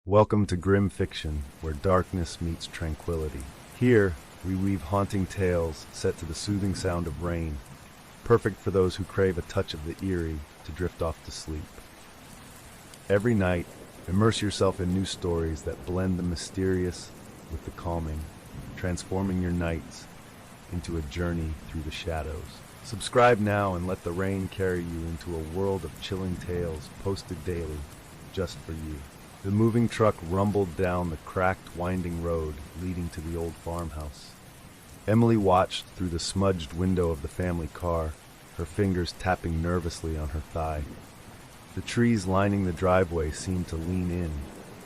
Welcome to Grim Fiction, where darkness meets tranquility. Here, we weave haunting tales set to the soothing sound of rain, perfect for those who crave a touch of the eerie to drift off to sleep. Every night, immerse yourself in new stories that blend the mysterious with the calming, transforming your nights into a journey through the shadows. Subscribe now and let the rain carry you into a world of chilling tales posted daily just for you. The moving truck rumbled down the cracked, winding road leading to the old farmhouse. Emily watched through the smudged window of the family car, her fingers tapping nervously on her thigh. The trees lining the driveway seemed to lean in,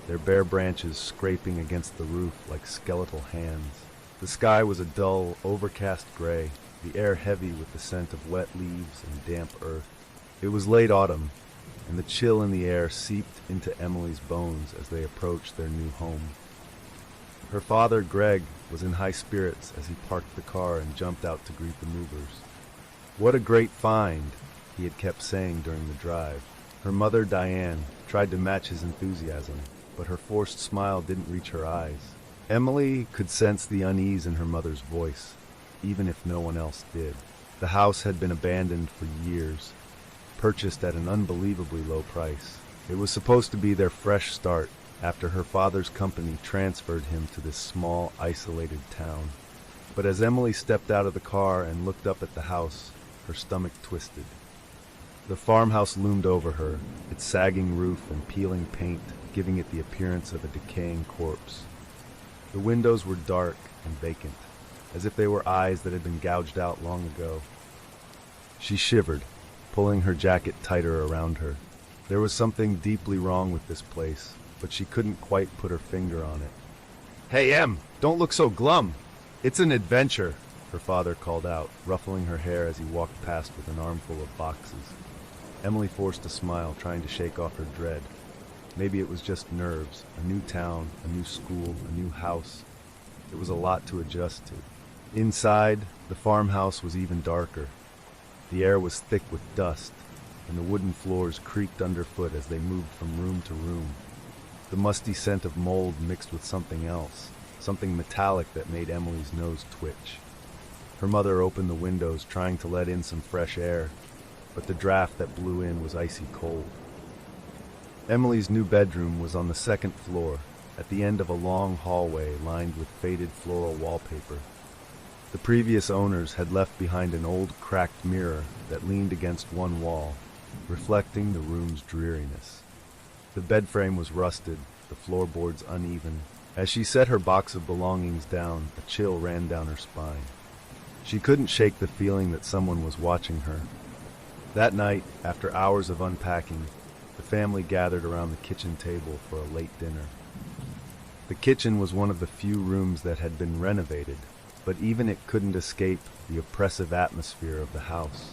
their bare branches scraping against the roof like skeletal hands. The sky was a dull, overcast gray, the air heavy with the scent of wet leaves and damp earth. It was late autumn, and the chill in the air seeped into Emily's bones as they approached their new home. Her father, Greg, was in high spirits as he parked the car and jumped out to greet the movers. "What a great find," he had kept saying during the drive. Her mother, Diane, tried to match his enthusiasm, but her forced smile didn't reach her eyes. Emily could sense the unease in her mother's voice, even if no one else did. The house had been abandoned for years, purchased at an unbelievably low price. It was supposed to be their fresh start after her father's company transferred him to this small, isolated town. But as Emily stepped out of the car and looked up at the house, her stomach twisted. The farmhouse loomed over her, its sagging roof and peeling paint giving it the appearance of a decaying corpse. The windows were dark and vacant, as if they were eyes that had been gouged out long ago. She shivered, pulling her jacket tighter around her. There was something deeply wrong with this place, but she couldn't quite put her finger on it. "Hey, Em, don't look so glum. It's an adventure," her father called out, ruffling her hair as he walked past with an armful of boxes. Emily forced a smile, trying to shake off her dread. Maybe it was just nerves, a new town, a new school, a new house. It was a lot to adjust to. Inside, the farmhouse was even darker. The air was thick with dust, and the wooden floors creaked underfoot as they moved from room to room. The musty scent of mold mixed with something else, something metallic that made Emily's nose twitch. Her mother opened the windows, trying to let in some fresh air, but the draft that blew in was icy cold. Emily's new bedroom was on the second floor, at the end of a long hallway lined with faded floral wallpaper. The previous owners had left behind an old cracked mirror that leaned against one wall, reflecting the room's dreariness. The bed frame was rusted, the floorboards uneven. As she set her box of belongings down, a chill ran down her spine. She couldn't shake the feeling that someone was watching her. That night, after hours of unpacking, the family gathered around the kitchen table for a late dinner. The kitchen was one of the few rooms that had been renovated, but even it couldn't escape the oppressive atmosphere of the house.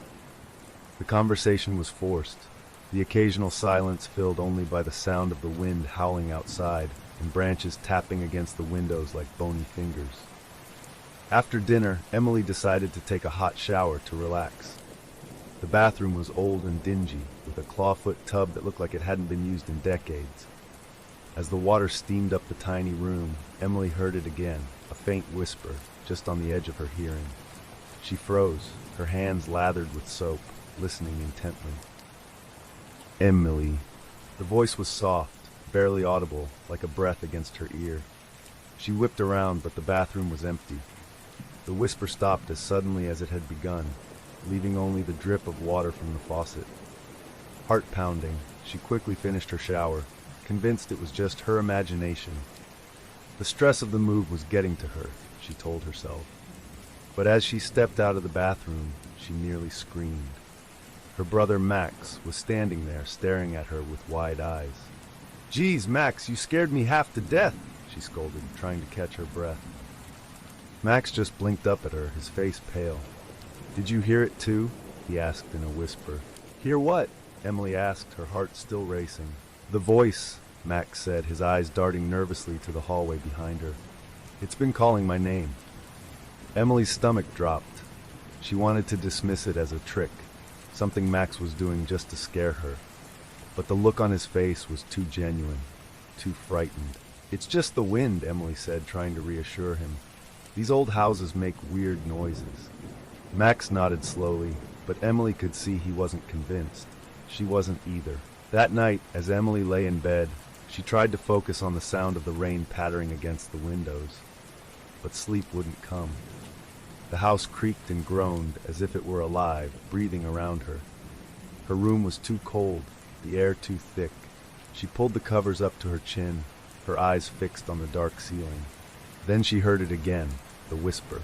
The conversation was forced, the occasional silence filled only by the sound of the wind howling outside and branches tapping against the windows like bony fingers. After dinner, Emily decided to take a hot shower to relax. The bathroom was old and dingy, with a clawfoot tub that looked like it hadn't been used in decades. As the water steamed up the tiny room, Emily heard it again, a faint whisper, just on the edge of her hearing. She froze, her hands lathered with soap, listening intently. "Emily." The voice was soft, barely audible, like a breath against her ear. She whipped around, but the bathroom was empty. The whisper stopped as suddenly as it had begun, leaving only the drip of water from the faucet. Heart pounding, she quickly finished her shower, convinced it was just her imagination. The stress of the move was getting to her, she told herself. But as she stepped out of the bathroom, she nearly screamed. Her brother Max was standing there, staring at her with wide eyes. "Geez, Max, you scared me half to death," she scolded, trying to catch her breath. Max just blinked up at her, his face pale. "Did you hear it too?" he asked in a whisper. "Hear what?" Emily asked, her heart still racing. "The voice," Max said, his eyes darting nervously to the hallway behind her. "It's been calling my name." Emily's stomach dropped. She wanted to dismiss it as a trick, something Max was doing just to scare her. But the look on his face was too genuine, too frightened. "It's just the wind," Emily said, trying to reassure him. "These old houses make weird noises." Max nodded slowly, but Emily could see he wasn't convinced. She wasn't either. That night, as Emily lay in bed, she tried to focus on the sound of the rain pattering against the windows, but sleep wouldn't come. The house creaked and groaned as if it were alive, breathing around her. Her room was too cold, the air too thick. She pulled the covers up to her chin, her eyes fixed on the dark ceiling. Then she heard it again, the whisper.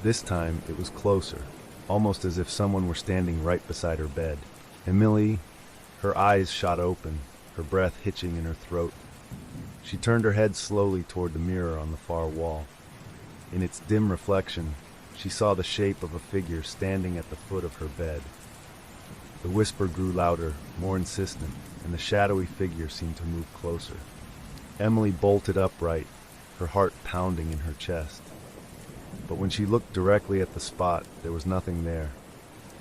This time it was closer, almost as if someone were standing right beside her bed. Emily, her eyes shot open, her breath hitching in her throat. She turned her head slowly toward the mirror on the far wall. In its dim reflection, she saw the shape of a figure standing at the foot of her bed. The whisper grew louder, more insistent, and the shadowy figure seemed to move closer. Emily bolted upright, her heart pounding in her chest. But when she looked directly at the spot, there was nothing there.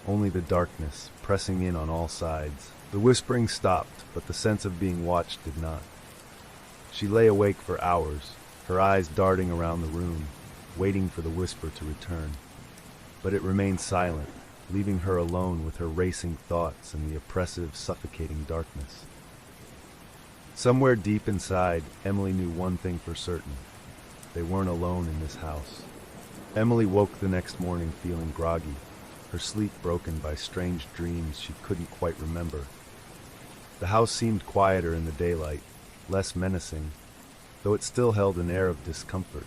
Only the darkness, pressing in on all sides. The whispering stopped, but the sense of being watched did not. She lay awake for hours, her eyes darting around the room, waiting for the whisper to return. But it remained silent, leaving her alone with her racing thoughts and the oppressive, suffocating darkness. Somewhere deep inside, Emily knew one thing for certain. They weren't alone in this house. Emily woke the next morning feeling groggy, her sleep broken by strange dreams she couldn't quite remember. The house seemed quieter in the daylight, less menacing, though it still held an air of discomfort.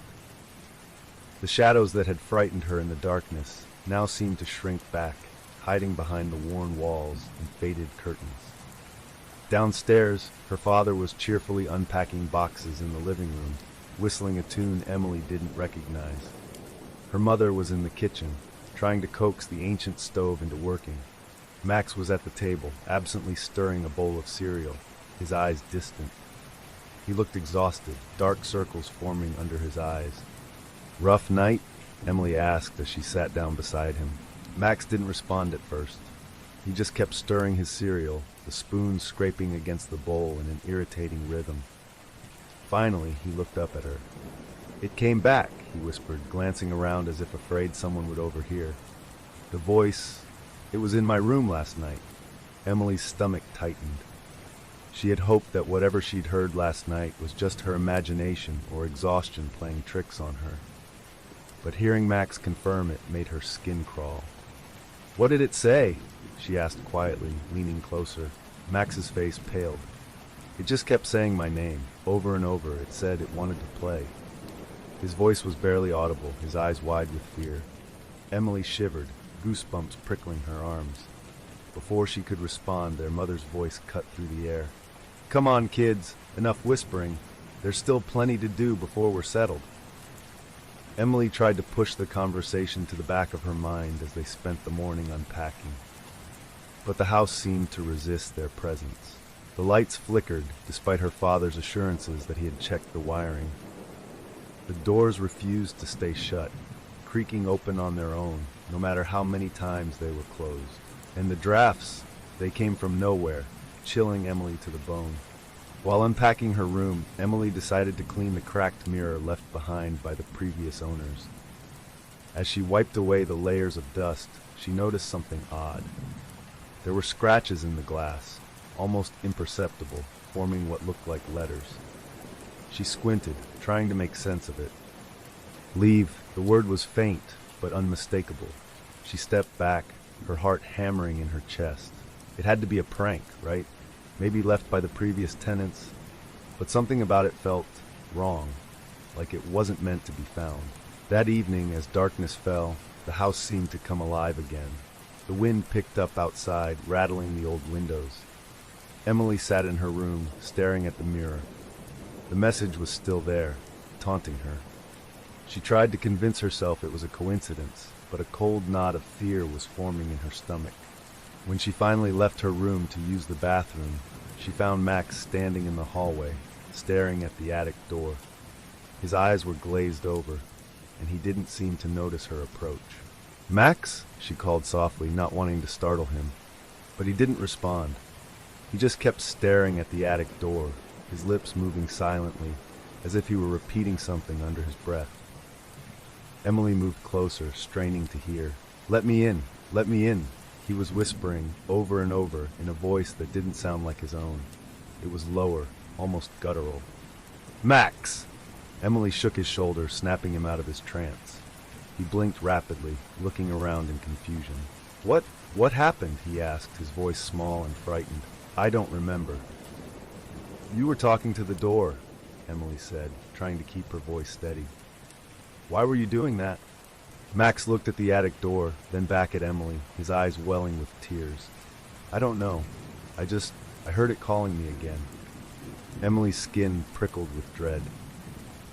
The shadows that had frightened her in the darkness now seemed to shrink back, hiding behind the worn walls and faded curtains. Downstairs, her father was cheerfully unpacking boxes in the living room, whistling a tune Emily didn't recognize. Her mother was in the kitchen, trying to coax the ancient stove into working. Max was at the table, absently stirring a bowl of cereal, his eyes distant. He looked exhausted, dark circles forming under his eyes. "Rough night?" Emily asked as she sat down beside him. Max didn't respond at first. He just kept stirring his cereal, the spoon scraping against the bowl in an irritating rhythm. Finally, he looked up at her. "It came back," he whispered, glancing around as if afraid someone would overhear. The voice, "It was in my room last night." Emily's stomach tightened. She had hoped that whatever she'd heard last night was just her imagination or exhaustion playing tricks on her. But hearing Max confirm it made her skin crawl. "What did it say?" she asked quietly, leaning closer. Max's face paled. "It just kept saying my name, over and over. It said it wanted to play." His voice was barely audible, his eyes wide with fear. Emily shivered, goosebumps prickling her arms. Before she could respond, their mother's voice cut through the air. "Come on, kids, enough whispering. There's still plenty to do before we're settled." Emily tried to push the conversation to the back of her mind as they spent the morning unpacking. But the house seemed to resist their presence. The lights flickered, despite her father's assurances that he had checked the wiring. The doors refused to stay shut, creaking open on their own, no matter how many times they were closed. And the drafts, they came from nowhere, chilling Emily to the bone. While unpacking her room, Emily decided to clean the cracked mirror left behind by the previous owners. As she wiped away the layers of dust, she noticed something odd. There were scratches in the glass, almost imperceptible, forming what looked like letters. She squinted, trying to make sense of it. "Leave." The word was faint, but unmistakable. She stepped back, her heart hammering in her chest. It had to be a prank, right? Maybe left by the previous tenants, but something about it felt wrong, like it wasn't meant to be found. That evening, as darkness fell, the house seemed to come alive again. The wind picked up outside, rattling the old windows. Emily sat in her room, staring at the mirror. The message was still there, taunting her. She tried to convince herself it was a coincidence, but a cold knot of fear was forming in her stomach. When she finally left her room to use the bathroom, she found Max standing in the hallway, staring at the attic door. His eyes were glazed over, and he didn't seem to notice her approach. "Max?" she called softly, not wanting to startle him. But he didn't respond. He just kept staring at the attic door, his lips moving silently, as if he were repeating something under his breath. Emily moved closer, straining to hear. "Let me in! Let me in!" He was whispering over and over in a voice that didn't sound like his own. It was lower, almost guttural. "Max!" Emily shook his shoulder, snapping him out of his trance. He blinked rapidly, looking around in confusion. What happened?" he asked, his voice small and frightened. "I don't remember." "You were talking to the door," Emily said, trying to keep her voice steady. "Why were you doing that?" Max looked at the attic door, then back at Emily, his eyes welling with tears. "I don't know. I heard it calling me again." Emily's skin prickled with dread.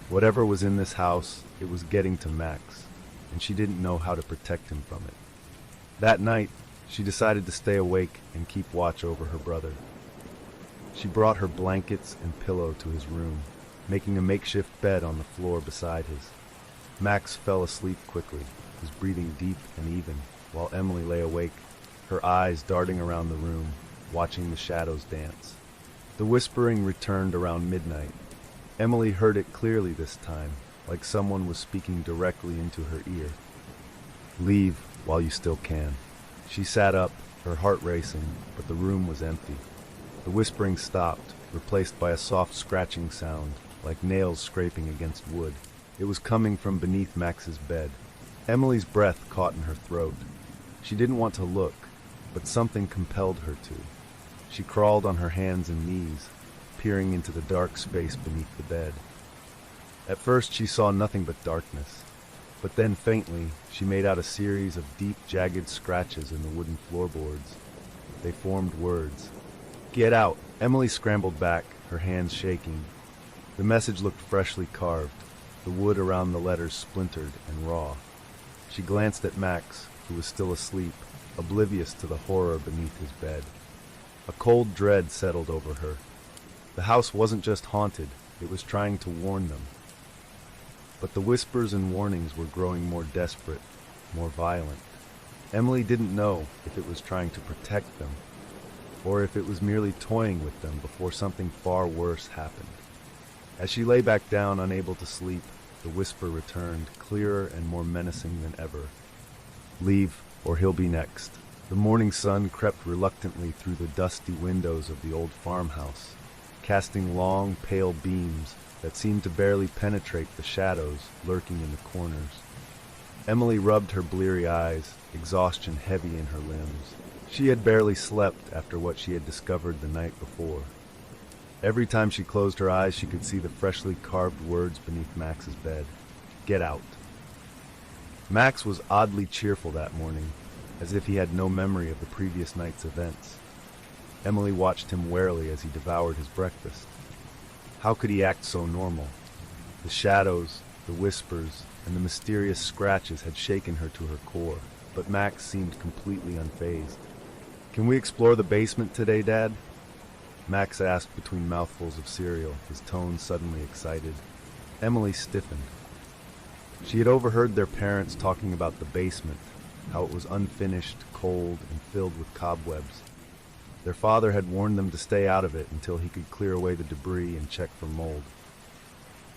Whatever was in this house, it was getting to Max, and she didn't know how to protect him from it. That night, she decided to stay awake and keep watch over her brother. She brought her blankets and pillow to his room, making a makeshift bed on the floor beside his. Max fell asleep quickly, his breathing deep and even, while Emily lay awake, her eyes darting around the room, watching the shadows dance. The whispering returned around midnight. Emily heard it clearly this time, like someone was speaking directly into her ear. "Leave while you still can." She sat up, her heart racing, but the room was empty. The whispering stopped, replaced by a soft scratching sound, like nails scraping against wood. It was coming from beneath Max's bed. Emily's breath caught in her throat. She didn't want to look, but something compelled her to. She crawled on her hands and knees, peering into the dark space beneath the bed. At first she saw nothing but darkness, but then faintly she made out a series of deep, jagged scratches in the wooden floorboards. They formed words. "Get out!" Emily scrambled back, her hands shaking. The message looked freshly carved, the wood around the letters splintered and raw. She glanced at Max, who was still asleep, oblivious to the horror beneath his bed. A cold dread settled over her. The house wasn't just haunted, it was trying to warn them. But the whispers and warnings were growing more desperate, more violent. Emily didn't know if it was trying to protect them, or if it was merely toying with them before something far worse happened. As she lay back down, unable to sleep, the whisper returned, clearer and more menacing than ever. "Leave, or he'll be next." The morning sun crept reluctantly through the dusty windows of the old farmhouse, casting long, pale beams that seemed to barely penetrate the shadows lurking in the corners. Emily rubbed her bleary eyes, exhaustion heavy in her limbs. She had barely slept after what she had discovered the night before. Every time she closed her eyes, she could see the freshly carved words beneath Max's bed. "Get out." Max was oddly cheerful that morning, as if he had no memory of the previous night's events. Emily watched him warily as he devoured his breakfast. How could he act so normal? The shadows, the whispers, and the mysterious scratches had shaken her to her core, but Max seemed completely unfazed. "Can we explore the basement today, Dad?" Max asked between mouthfuls of cereal, his tone suddenly excited. Emily stiffened. She had overheard their parents talking about the basement, how it was unfinished, cold, and filled with cobwebs. Their father had warned them to stay out of it until he could clear away the debris and check for mold.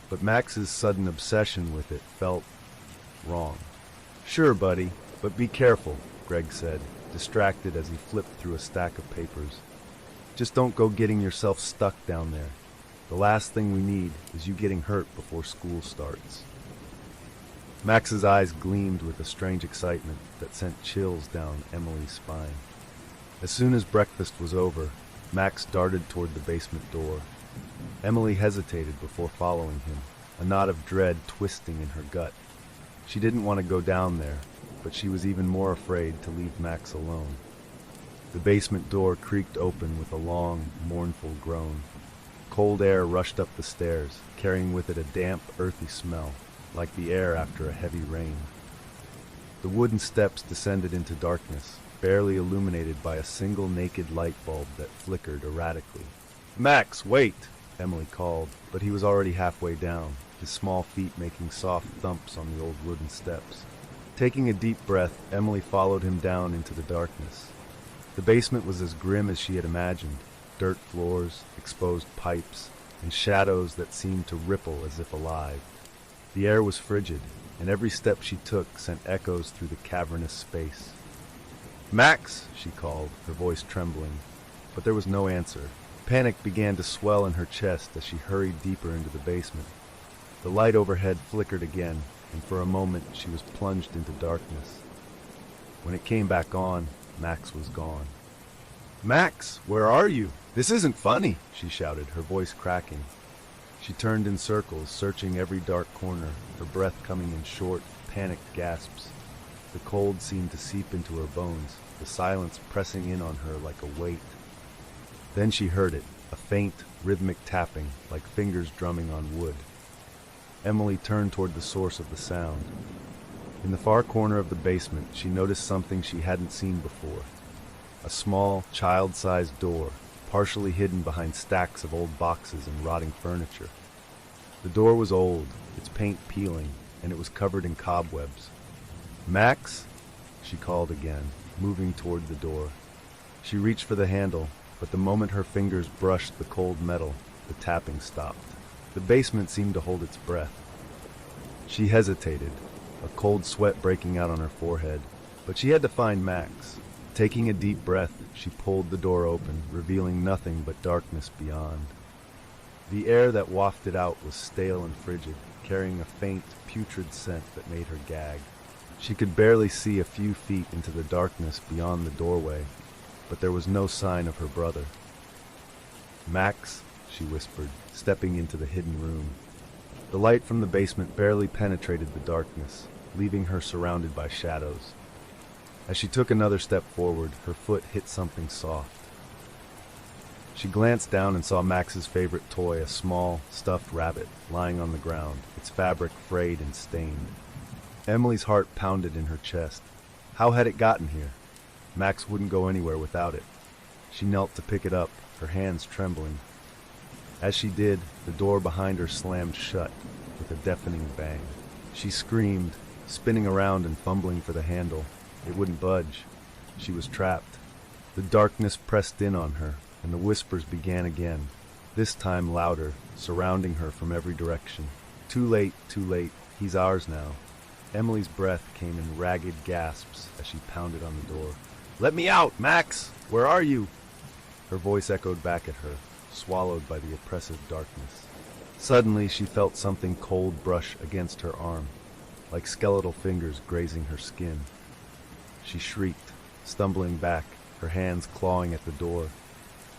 But Max's sudden obsession with it felt wrong. "Sure, buddy, but be careful," Greg said, distracted as he flipped through a stack of papers. "Just don't go getting yourself stuck down there. The last thing we need is you getting hurt before school starts." Max's eyes gleamed with a strange excitement that sent chills down Emily's spine. As soon as breakfast was over, Max darted toward the basement door. Emily hesitated before following him, a knot of dread twisting in her gut. She didn't want to go down there, but she was even more afraid to leave Max alone. The basement door creaked open with a long, mournful groan. Cold air rushed up the stairs, carrying with it a damp, earthy smell, like the air after a heavy rain. The wooden steps descended into darkness, barely illuminated by a single naked light bulb that flickered erratically. "Max, wait!" Emily called, but he was already halfway down, his small feet making soft thumps on the old wooden steps. Taking a deep breath, Emily followed him down into the darkness. The basement was as grim as she had imagined: dirt floors, exposed pipes, and shadows that seemed to ripple as if alive. The air was frigid, and every step she took sent echoes through the cavernous space. "Max!" she called, her voice trembling, but there was no answer. Panic began to swell in her chest as she hurried deeper into the basement. The light overhead flickered again, and for a moment she was plunged into darkness. When it came back on, Max was gone. "Max, where are you? This isn't funny!" she shouted, her voice cracking. She turned in circles, searching every dark corner, her breath coming in short, panicked gasps. The cold seemed to seep into her bones, the silence pressing in on her like a weight. Then she heard it, a faint, rhythmic tapping, like fingers drumming on wood. Emily turned toward the source of the sound. In the far corner of the basement, she noticed something she hadn't seen before. A small, child-sized door, partially hidden behind stacks of old boxes and rotting furniture. The door was old, its paint peeling, and it was covered in cobwebs. "Max?" she called again, moving toward the door. She reached for the handle, but the moment her fingers brushed the cold metal, the tapping stopped. The basement seemed to hold its breath. She hesitated, a cold sweat breaking out on her forehead, but she had to find Max. Taking a deep breath, she pulled the door open, revealing nothing but darkness beyond. The air that wafted out was stale and frigid, carrying a faint, putrid scent that made her gag. She could barely see a few feet into the darkness beyond the doorway, but there was no sign of her brother. "Max," she whispered, stepping into the hidden room. The light from the basement barely penetrated the darkness, leaving her surrounded by shadows. As she took another step forward, her foot hit something soft. She glanced down and saw Max's favorite toy, a small, stuffed rabbit, lying on the ground, its fabric frayed and stained. Emily's heart pounded in her chest. How had it gotten here? Max wouldn't go anywhere without it. She knelt to pick it up, her hands trembling. As she did, the door behind her slammed shut with a deafening bang. She screamed, spinning around and fumbling for the handle. It wouldn't budge. She was trapped. The darkness pressed in on her, and the whispers began again, this time louder, surrounding her from every direction. Too late, he's ours now." Emily's breath came in ragged gasps as she pounded on the door. "Let me out, Max! Where are you?" Her voice echoed back at her, swallowed by the oppressive darkness. Suddenly she felt something cold brush against her arm, like skeletal fingers grazing her skin. She shrieked, stumbling back, her hands clawing at the door.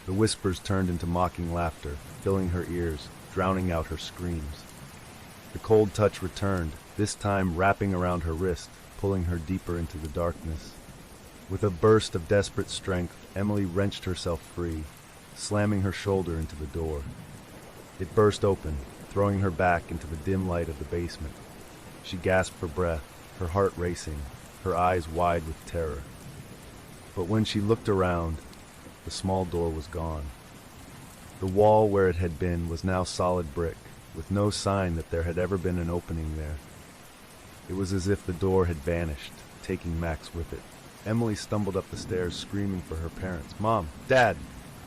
The whispers turned into mocking laughter, filling her ears, drowning out her screams. The cold touch returned, this time wrapping around her wrist, pulling her deeper into the darkness. With a burst of desperate strength, Emily wrenched herself free, slamming her shoulder into the door. It burst open, throwing her back into the dim light of the basement. She gasped for breath, her heart racing, her eyes wide with terror. But when she looked around, the small door was gone. The wall where it had been was now solid brick, with no sign that there had ever been an opening there. It was as if the door had vanished, taking Max with it. Emily stumbled up the stairs, screaming for her parents. "Mom! Dad!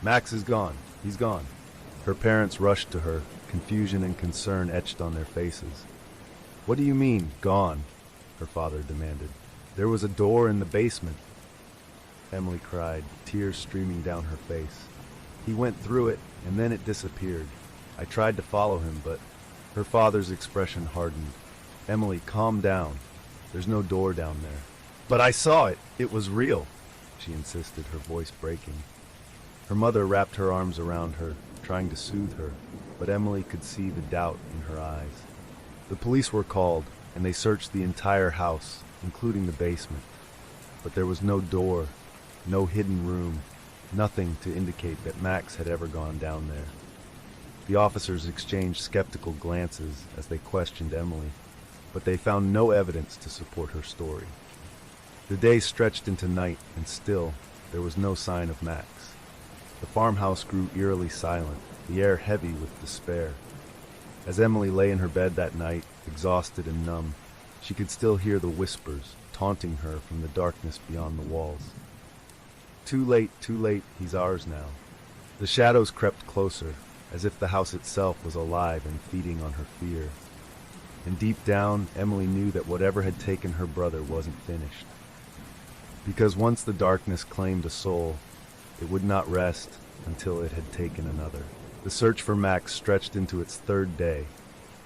Max is gone! He's gone!" Her parents rushed to her, confusion and concern etched on their faces. "What do you mean, gone?" her father demanded. "There was a door in the basement," Emily cried, tears streaming down her face. "He went through it, and then it disappeared. I tried to follow him, but..." Her father's expression hardened. "Emily, calm down. There's no door down there." "But I saw it. It was real," she insisted, her voice breaking. Her mother wrapped her arms around her, trying to soothe her, but Emily could see the doubt in her eyes. The police were called, and they searched the entire house, including the basement. But there was no door, no hidden room, nothing to indicate that Max had ever gone down there. The officers exchanged skeptical glances as they questioned Emily, but they found no evidence to support her story. The day stretched into night, and still, there was no sign of Max. The farmhouse grew eerily silent, the air heavy with despair. As Emily lay in her bed that night, exhausted and numb, she could still hear the whispers, taunting her from the darkness beyond the walls. Too late, he's ours now." The shadows crept closer, as if the house itself was alive and feeding on her fear. And deep down, Emily knew that whatever had taken her brother wasn't finished. Because once the darkness claimed a soul, it would not rest until it had taken another. The search for Max stretched into its third day,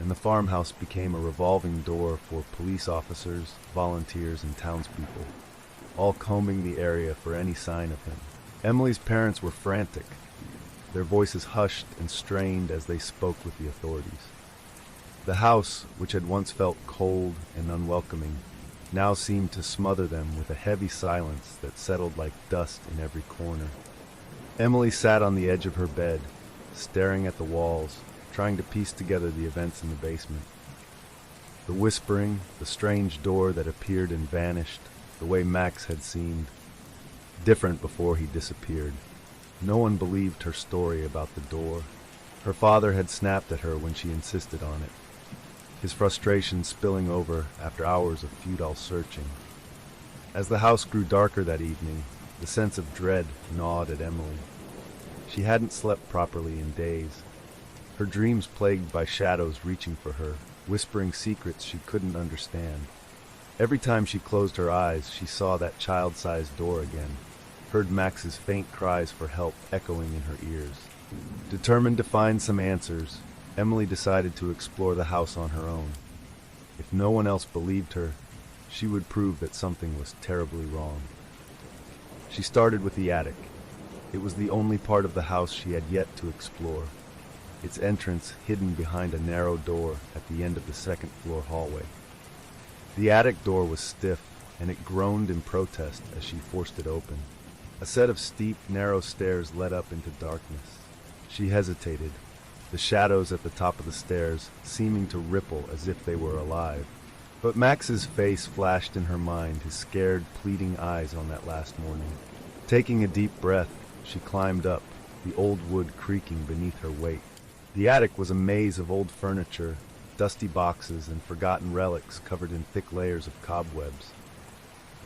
and the farmhouse became a revolving door for police officers, volunteers, and townspeople, all combing the area for any sign of him. Emily's parents were frantic, their voices hushed and strained as they spoke with the authorities. The house, which had once felt cold and unwelcoming, now seemed to smother them with a heavy silence that settled like dust in every corner. Emily sat on the edge of her bed, staring at the walls, trying to piece together the events in the basement. The whispering, the strange door that appeared and vanished, the way Max had seemed different before he disappeared. No one believed her story about the door. Her father had snapped at her when she insisted on it, his frustration spilling over after hours of futile searching. As the house grew darker that evening, the sense of dread gnawed at Emily. She hadn't slept properly in days, her dreams plagued by shadows reaching for her, whispering secrets she couldn't understand. Every time she closed her eyes, she saw that child-sized door again, heard Max's faint cries for help echoing in her ears. Determined to find some answers, Emily decided to explore the house on her own. If no one else believed her, she would prove that something was terribly wrong. She started with the attic. It was the only part of the house she had yet to explore, its entrance hidden behind a narrow door at the end of the second-floor hallway. The attic door was stiff, and it groaned in protest as she forced it open. A set of steep, narrow stairs led up into darkness. She hesitated, the shadows at the top of the stairs seeming to ripple as if they were alive. But Max's face flashed in her mind, his scared, pleading eyes on that last morning. Taking a deep breath, she climbed up, the old wood creaking beneath her weight. The attic was a maze of old furniture, dusty boxes, and forgotten relics covered in thick layers of cobwebs.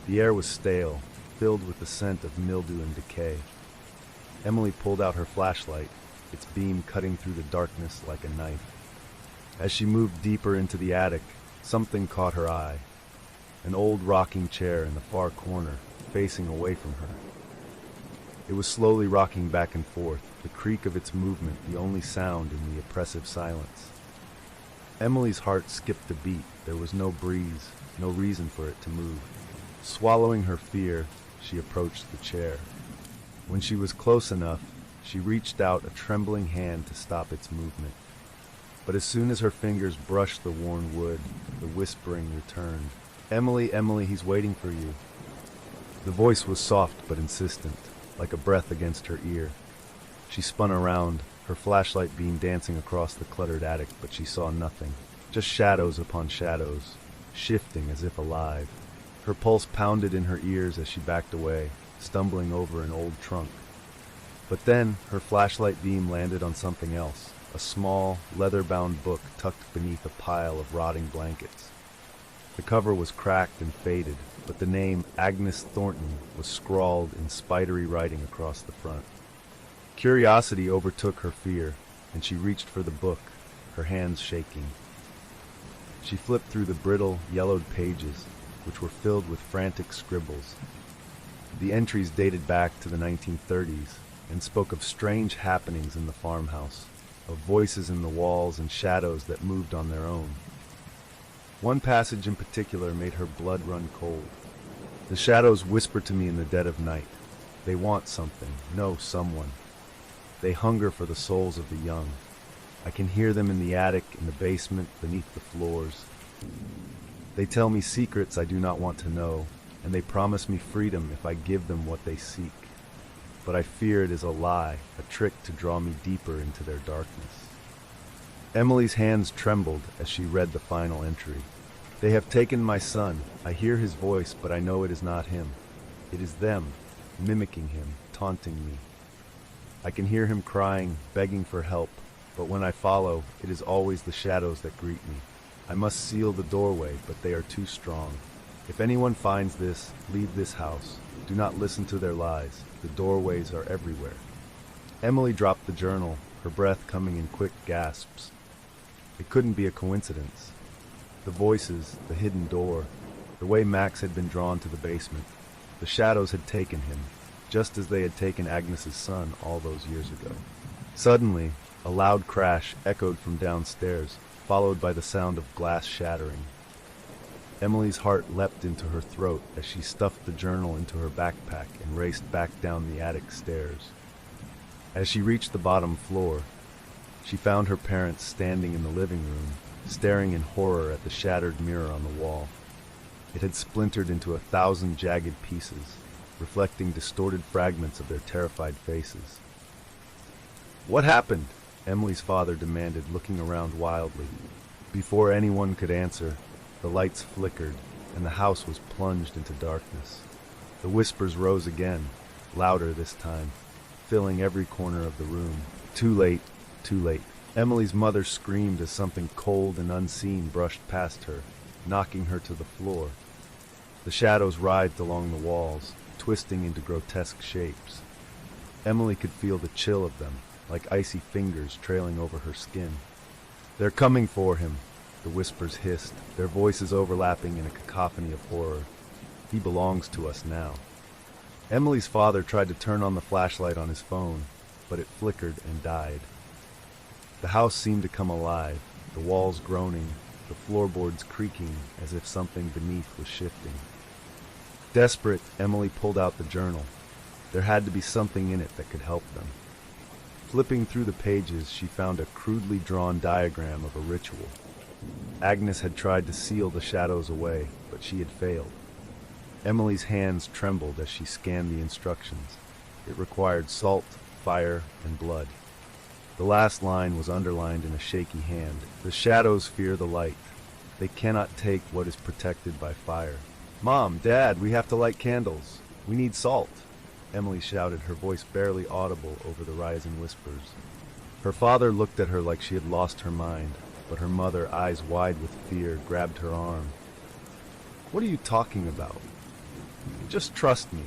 The air was stale, filled with the scent of mildew and decay. Emily pulled out her flashlight, its beam cutting through the darkness like a knife. As she moved deeper into the attic, something caught her eye. An old rocking chair in the far corner, facing away from her. It was slowly rocking back and forth, the creak of its movement the only sound in the oppressive silence. Emily's heart skipped a beat. There was no breeze, no reason for it to move. Swallowing her fear, she approached the chair. When she was close enough, she reached out a trembling hand to stop its movement. But as soon as her fingers brushed the worn wood, the whispering returned. "Emily, Emily, he's waiting for you." The voice was soft but insistent, like a breath against her ear. She spun around, her flashlight beam dancing across the cluttered attic, but she saw nothing. Just shadows upon shadows, shifting as if alive. Her pulse pounded in her ears as she backed away, stumbling over an old trunk. But then, her flashlight beam landed on something else, a small, leather-bound book tucked beneath a pile of rotting blankets. The cover was cracked and faded, but the name Agnes Thornton was scrawled in spidery writing across the front. Curiosity overtook her fear, and she reached for the book, her hands shaking. She flipped through the brittle, yellowed pages, which were filled with frantic scribbles. The entries dated back to the 1930s and spoke of strange happenings in the farmhouse, of voices in the walls and shadows that moved on their own. One passage in particular made her blood run cold. "The shadows whisper to me in the dead of night. They want something, know someone. They hunger for the souls of the young. I can hear them in the attic, in the basement, beneath the floors. They tell me secrets I do not want to know, and they promise me freedom if I give them what they seek. But I fear it is a lie, a trick to draw me deeper into their darkness." Emily's hands trembled as she read the final entry. "They have taken my son. I hear his voice, but I know it is not him. It is them, mimicking him, taunting me. I can hear him crying, begging for help, but when I follow, it is always the shadows that greet me. I must seal the doorway, but they are too strong. If anyone finds this, leave this house. Do not listen to their lies. The doorways are everywhere." Emily dropped the journal, her breath coming in quick gasps. It couldn't be a coincidence. The voices, the hidden door, the way Max had been drawn to the basement. The shadows had taken him, just as they had taken Agnes's son all those years ago. Suddenly, a loud crash echoed from downstairs, followed by the sound of glass shattering. Emily's heart leapt into her throat as she stuffed the journal into her backpack and raced back down the attic stairs. As she reached the bottom floor, she found her parents standing in the living room, staring in horror at the shattered mirror on the wall. It had splintered into 1,000 jagged pieces, reflecting distorted fragments of their terrified faces. "What happened?" Emily's father demanded, looking around wildly. Before anyone could answer, the lights flickered, and the house was plunged into darkness. The whispers rose again, louder this time, filling every corner of the room. Too late, too late. Emily's mother screamed as something cold and unseen brushed past her, knocking her to the floor. The shadows writhed along the walls, twisting into grotesque shapes. Emily could feel the chill of them, like icy fingers trailing over her skin. "They're coming for him," the whispers hissed, their voices overlapping in a cacophony of horror. "He belongs to us now." Emily's father tried to turn on the flashlight on his phone, but it flickered and died. The house seemed to come alive, the walls groaning, the floorboards creaking as if something beneath was shifting. Desperate, Emily pulled out the journal. There had to be something in it that could help them. Flipping through the pages, she found a crudely drawn diagram of a ritual. Agnes had tried to seal the shadows away, but she had failed. Emily's hands trembled as she scanned the instructions. It required salt, fire, and blood. The last line was underlined in a shaky hand. "The shadows fear the light. They cannot take what is protected by fire." "Mom, Dad, we have to light candles. We need salt," Emily shouted, her voice barely audible over the rising whispers. Her father looked at her like she had lost her mind, but her mother, eyes wide with fear, grabbed her arm. "What are you talking about?" "Just trust me,"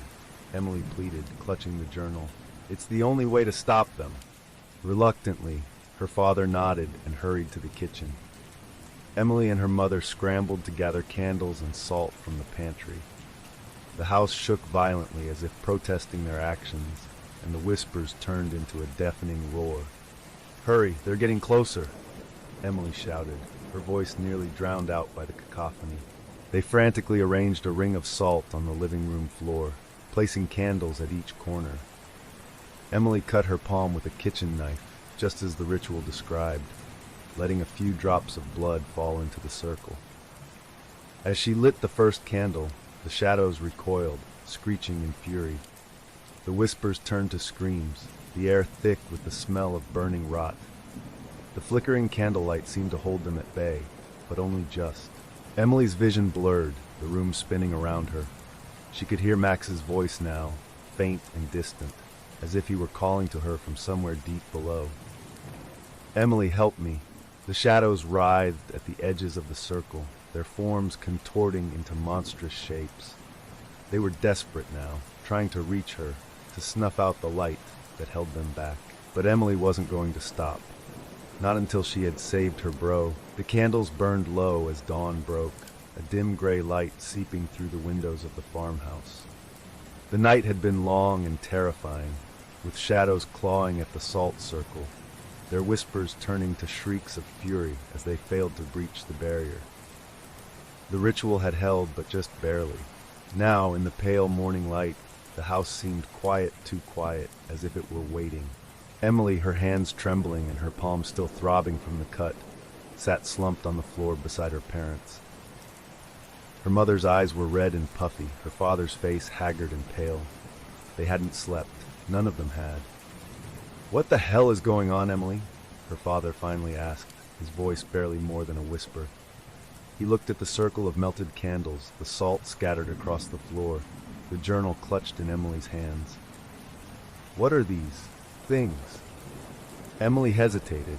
Emily pleaded, clutching the journal. "It's the only way to stop them." Reluctantly, her father nodded and hurried to the kitchen. Emily and her mother scrambled to gather candles and salt from the pantry. The house shook violently as if protesting their actions, and the whispers turned into a deafening roar. "Hurry, they're getting closer," Emily shouted, her voice nearly drowned out by the cacophony. They frantically arranged a ring of salt on the living room floor, placing candles at each corner. Emily cut her palm with a kitchen knife, just as the ritual described, letting a few drops of blood fall into the circle. As she lit the first candle, the shadows recoiled, screeching in fury. The whispers turned to screams, the air thick with the smell of burning rot. The flickering candlelight seemed to hold them at bay, but only just. Emily's vision blurred, the room spinning around her. She could hear Max's voice now, faint and distant, as if he were calling to her from somewhere deep below. "Emily, help me." The shadows writhed at the edges of the circle, their forms contorting into monstrous shapes. They were desperate now, trying to reach her, to snuff out the light that held them back. But Emily wasn't going to stop. Not until she had saved her bro. The candles burned low as dawn broke, a dim gray light seeping through the windows of the farmhouse. The night had been long and terrifying, with shadows clawing at the salt circle, their whispers turning to shrieks of fury as they failed to breach the barrier. The ritual had held, but just barely. Now, in the pale morning light, the house seemed quiet, too quiet, as if it were waiting. Emily, her hands trembling and her palms still throbbing from the cut, sat slumped on the floor beside her parents. Her mother's eyes were red and puffy, her father's face haggard and pale. They hadn't slept. None of them had. "What the hell is going on, Emily?" her father finally asked, his voice barely more than a whisper. He looked at the circle of melted candles, the salt scattered across the floor, the journal clutched in Emily's hands. "What are these things?" Emily hesitated,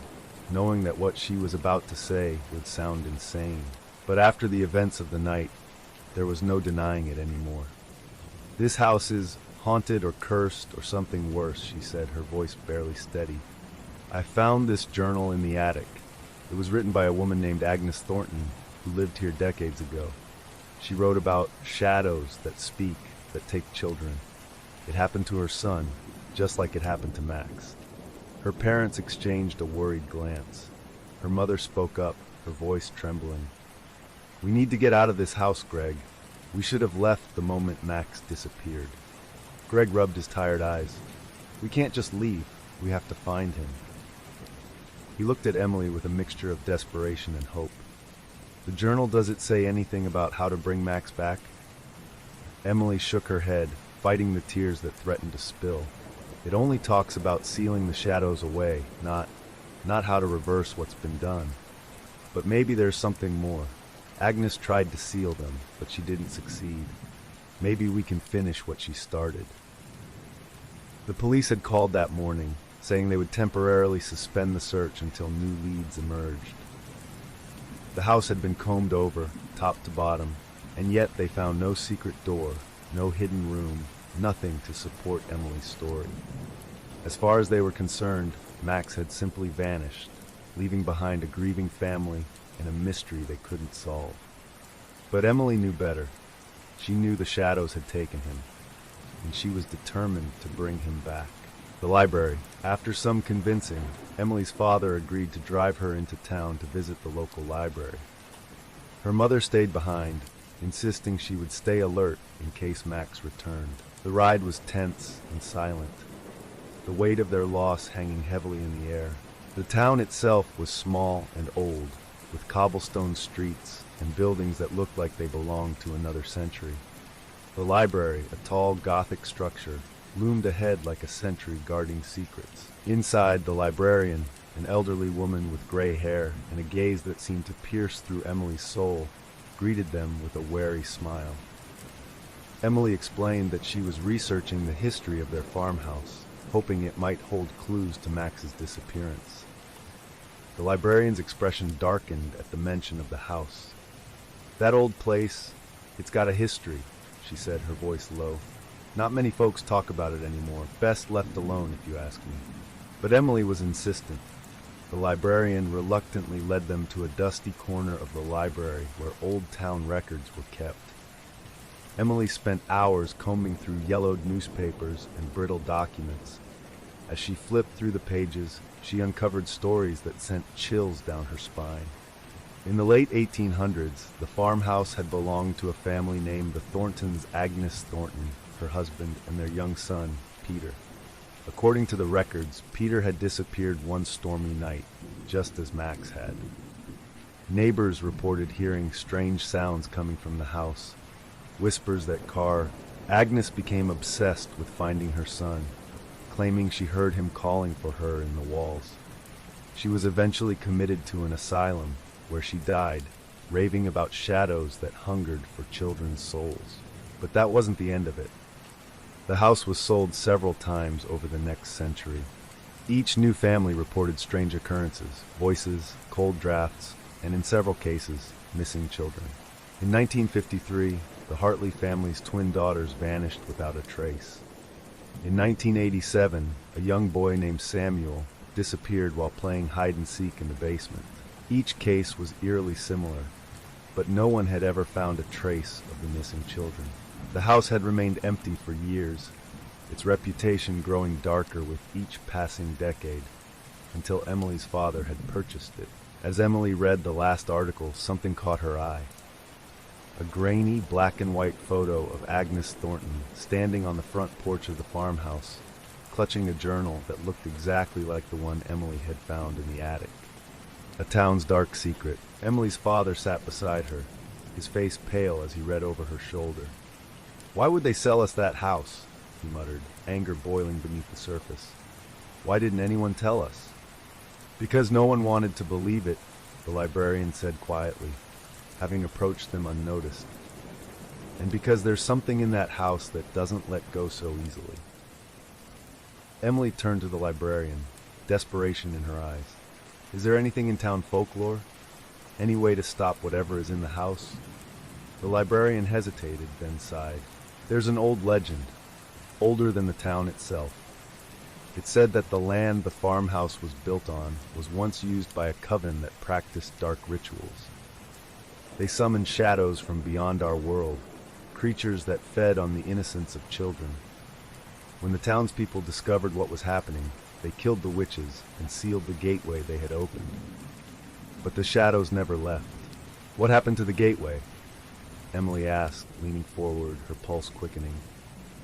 knowing that what she was about to say would sound insane. But after the events of the night, there was no denying it anymore. "This house is haunted or cursed or something worse," she said, her voice barely steady. I found this journal in the attic. It was written by a woman named Agnes Thornton, who lived here decades ago. She wrote about shadows that speak, that take children. It happened to her son, just like it happened to Max. Her parents exchanged a worried glance. Her mother spoke up, her voice trembling. "We need to get out of this house, Greg. We should have left the moment Max disappeared." Greg rubbed his tired eyes. "We can't just leave. We have to find him." He looked at Emily with a mixture of desperation and hope. "The journal, does it say anything about how to bring Max back?" Emily shook her head, fighting the tears that threatened to spill. "It only talks about sealing the shadows away, not how to reverse what's been done. But maybe there's something more. Agnes tried to seal them, but she didn't succeed. Maybe we can finish what she started." The police had called that morning, saying they would temporarily suspend the search until new leads emerged. The house had been combed over, top to bottom, and yet they found no secret door, no hidden room, nothing to support Emily's story. As far as they were concerned, Max had simply vanished, leaving behind a grieving family and a mystery they couldn't solve. But Emily knew better. She knew the shadows had taken him, and she was determined to bring him back. The library. After some convincing, Emily's father agreed to drive her into town to visit the local library. Her mother stayed behind, insisting she would stay alert in case Max returned. The ride was tense and silent, the weight of their loss hanging heavily in the air. The town itself was small and old, with cobblestone streets and buildings that looked like they belonged to another century. The library, a tall Gothic structure, loomed ahead like a sentry guarding secrets. Inside, the librarian, an elderly woman with gray hair and a gaze that seemed to pierce through Emily's soul, greeted them with a wary smile. Emily explained that she was researching the history of their farmhouse, hoping it might hold clues to Max's disappearance. The librarian's expression darkened at the mention of the house. "That old place, it's got a history," she said, her voice low. "Not many folks talk about it anymore. Best left alone, if you ask me." But Emily was insistent. The librarian reluctantly led them to a dusty corner of the library where old town records were kept. Emily spent hours combing through yellowed newspapers and brittle documents. As she flipped through the pages, she uncovered stories that sent chills down her spine. In the late 1800s, the farmhouse had belonged to a family named the Thorntons. Agnes Thornton, her husband, and their young son, Peter. According to the records, Peter had disappeared one stormy night, just as Max had. Neighbors reported hearing strange sounds coming from the house, whispers that Carr. Agnes became obsessed with finding her son, claiming she heard him calling for her in the walls. She was eventually committed to an asylum, where she died, raving about shadows that hungered for children's souls. But that wasn't the end of it. The house was sold several times over the next century. Each new family reported strange occurrences, voices, cold drafts, and in several cases, missing children. In 1953, the Hartley family's twin daughters vanished without a trace. In 1987, a young boy named Samuel disappeared while playing hide-and-seek in the basement. Each case was eerily similar, but no one had ever found a trace of the missing children. The house had remained empty for years, its reputation growing darker with each passing decade, until Emily's father had purchased it. As Emily read the last article, something caught her eye. A grainy black and white photo of Agnes Thornton standing on the front porch of the farmhouse, clutching a journal that looked exactly like the one Emily had found in the attic. A town's dark secret. Emily's father sat beside her, his face pale as he read over her shoulder. "Why would they sell us that house?" he muttered, anger boiling beneath the surface. "Why didn't anyone tell us?" "Because no one wanted to believe it," the librarian said quietly, having approached them unnoticed. "And because there's something in that house that doesn't let go so easily." Emily turned to the librarian, desperation in her eyes. "Is there anything in town folklore? Any way to stop whatever is in the house?" The librarian hesitated, then sighed. "There's an old legend, older than the town itself. It said that the land the farmhouse was built on was once used by a coven that practiced dark rituals. They summoned shadows from beyond our world, creatures that fed on the innocence of children. When the townspeople discovered what was happening, they killed the witches and sealed the gateway they had opened. But the shadows never left. What happened to the gateway? Emily asked, leaning forward, her pulse quickening.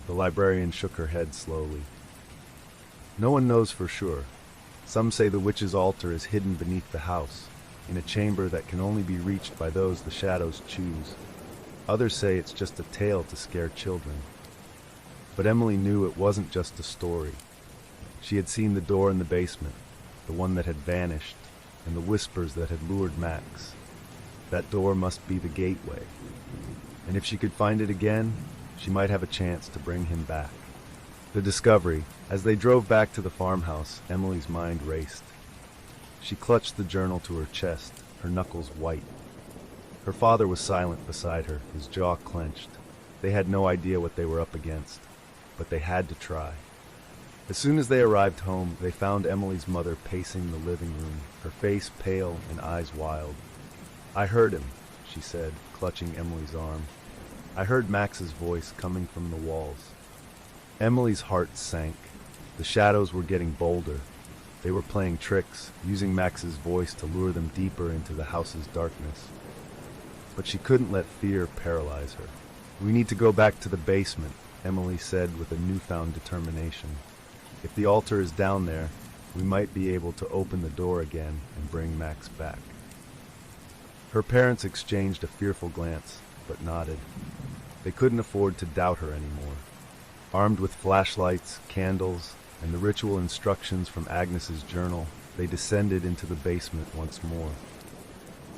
The librarian shook her head slowly. No one knows for sure. Some say the witch's altar is hidden beneath the house, in a chamber that can only be reached by those the shadows choose. Others say it's just a tale to scare children. But Emily knew it wasn't just a story. She had seen the door in the basement, the one that had vanished, and the whispers that had lured Max. That door must be the gateway. And if she could find it again, she might have a chance to bring him back. The discovery, as they drove back to the farmhouse, Emily's mind raced. She clutched the journal to her chest, her knuckles white. Her father was silent beside her, his jaw clenched. They had no idea what they were up against, but they had to try. As soon as they arrived home, they found Emily's mother pacing the living room, her face pale and eyes wild. "I heard him," she said, clutching Emily's arm. "I heard Max's voice coming from the walls." Emily's heart sank. The shadows were getting bolder. They were playing tricks, using Max's voice to lure them deeper into the house's darkness. But she couldn't let fear paralyze her. "We need to go back to the basement," Emily said with a newfound determination. "If the altar is down there, we might be able to open the door again and bring Max back." Her parents exchanged a fearful glance, but nodded. They couldn't afford to doubt her anymore. Armed with flashlights, candles, and the ritual instructions from Agnes's journal, they descended into the basement once more.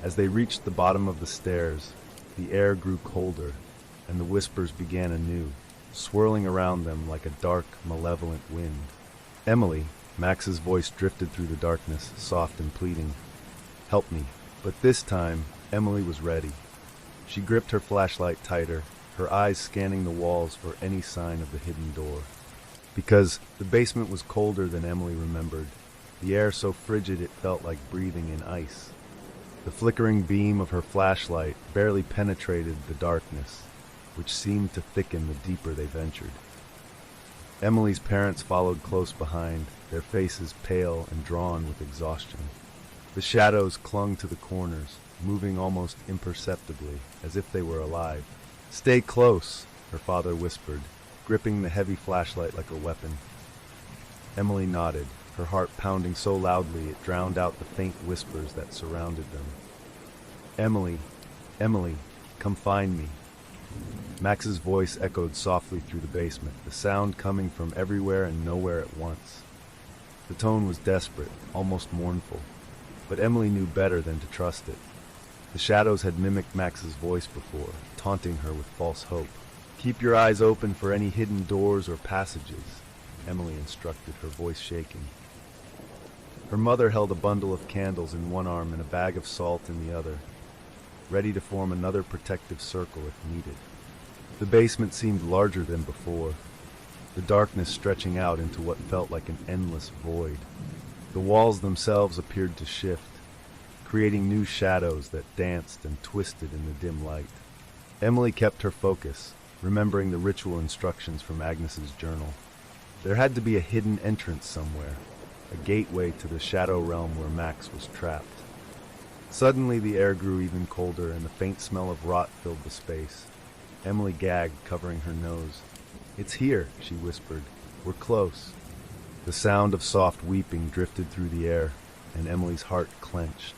As they reached the bottom of the stairs, the air grew colder, and the whispers began anew, swirling around them like a dark, malevolent wind. "Emily," Max's voice drifted through the darkness, soft and pleading. "Help me." But this time, Emily was ready. She gripped her flashlight tighter, her eyes scanning the walls for any sign of the hidden door. Because the basement was colder than Emily remembered, the air so frigid it felt like breathing in ice. The flickering beam of her flashlight barely penetrated the darkness, which seemed to thicken the deeper they ventured. Emily's parents followed close behind, their faces pale and drawn with exhaustion. The shadows clung to the corners, moving almost imperceptibly, as if they were alive. "Stay close," her father whispered, gripping the heavy flashlight like a weapon. Emily nodded, her heart pounding so loudly it drowned out the faint whispers that surrounded them. "Emily, Emily, come find me." Max's voice echoed softly through the basement, the sound coming from everywhere and nowhere at once. The tone was desperate, almost mournful, but Emily knew better than to trust it. The shadows had mimicked Max's voice before, taunting her with false hope. "Keep your eyes open for any hidden doors or passages," Emily instructed, her voice shaking. Her mother held a bundle of candles in one arm and a bag of salt in the other, ready to form another protective circle if needed. The basement seemed larger than before, the darkness stretching out into what felt like an endless void. The walls themselves appeared to shift, creating new shadows that danced and twisted in the dim light. Emily kept her focus, remembering the ritual instructions from Agnes's journal. There had to be a hidden entrance somewhere, a gateway to the shadow realm where Max was trapped. Suddenly the air grew even colder and the faint smell of rot filled the space. Emily gagged, covering her nose. "It's here," she whispered. "We're close." The sound of soft weeping drifted through the air, and Emily's heart clenched.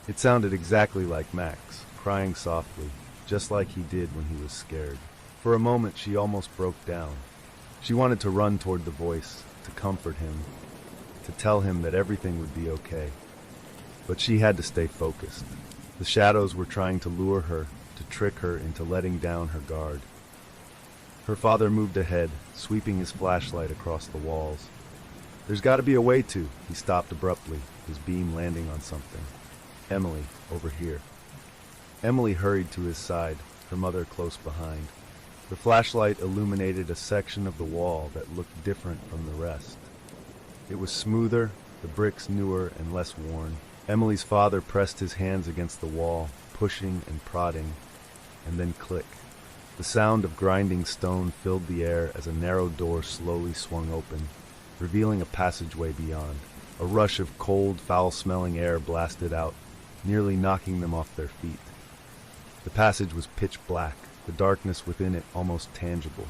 It sounded exactly like Max, crying softly, just like he did when he was scared. For a moment she almost broke down. She wanted to run toward the voice, to comfort him, to tell him that everything would be okay. But she had to stay focused. The shadows were trying to lure her, to trick her into letting down her guard. Her father moved ahead, sweeping his flashlight across the walls. "There's got to be a way to," he stopped abruptly, his beam landing on something. "Emily, over here." Emily hurried to his side, her mother close behind. The flashlight illuminated a section of the wall that looked different from the rest. It was smoother, the bricks newer and less worn. Emily's father pressed his hands against the wall, pushing and prodding, and then click. The sound of grinding stone filled the air as a narrow door slowly swung open, revealing a passageway beyond. A rush of cold, foul-smelling air blasted out, nearly knocking them off their feet. The passage was pitch black, the darkness within it almost tangible.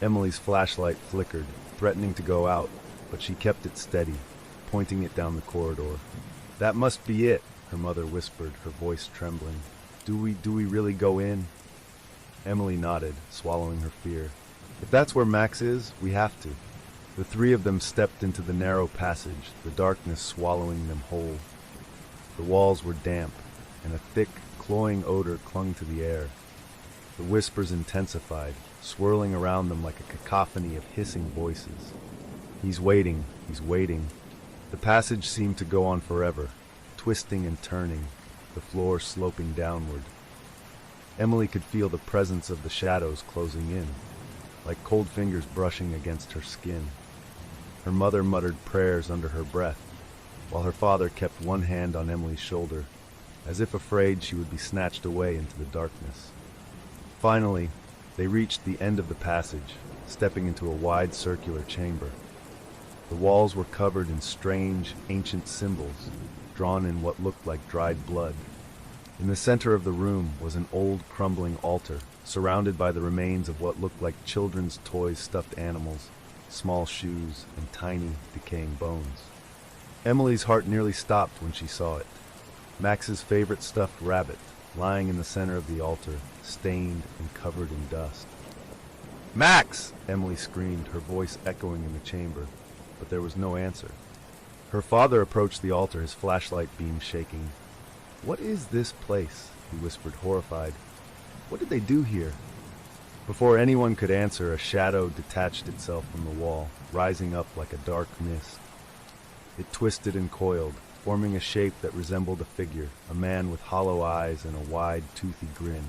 Emily's flashlight flickered, threatening to go out, but she kept it steady, pointing it down the corridor. "That must be it," her mother whispered, her voice trembling. Do we really go in?" Emily nodded, swallowing her fear. "If that's where Max is, we have to." The three of them stepped into the narrow passage, the darkness swallowing them whole. The walls were damp, and a thick, cloying odor clung to the air. The whispers intensified, swirling around them like a cacophony of hissing voices. He's waiting. The passage seemed to go on forever, twisting and turning, the floor sloping downward. Emily could feel the presence of the shadows closing in, like cold fingers brushing against her skin. Her mother muttered prayers under her breath, while her father kept one hand on Emily's shoulder, as if afraid she would be snatched away into the darkness. Finally, they reached the end of the passage, stepping into a wide circular chamber. The walls were covered in strange, ancient symbols, drawn in what looked like dried blood. In the center of the room was an old, crumbling altar, surrounded by the remains of what looked like children's toys, stuffed animals, small shoes, and tiny, decaying bones. Emily's heart nearly stopped when she saw it. Max's favorite stuffed rabbit, lying in the center of the altar, stained and covered in dust. "Max!" Emily screamed, her voice echoing in the chamber, but there was no answer. Her father approached the altar, his flashlight beam shaking. "What is this place?" he whispered, horrified. "What did they do here?" Before anyone could answer, a shadow detached itself from the wall, rising up like a dark mist. It twisted and coiled, forming a shape that resembled a figure, a man with hollow eyes and a wide, toothy grin.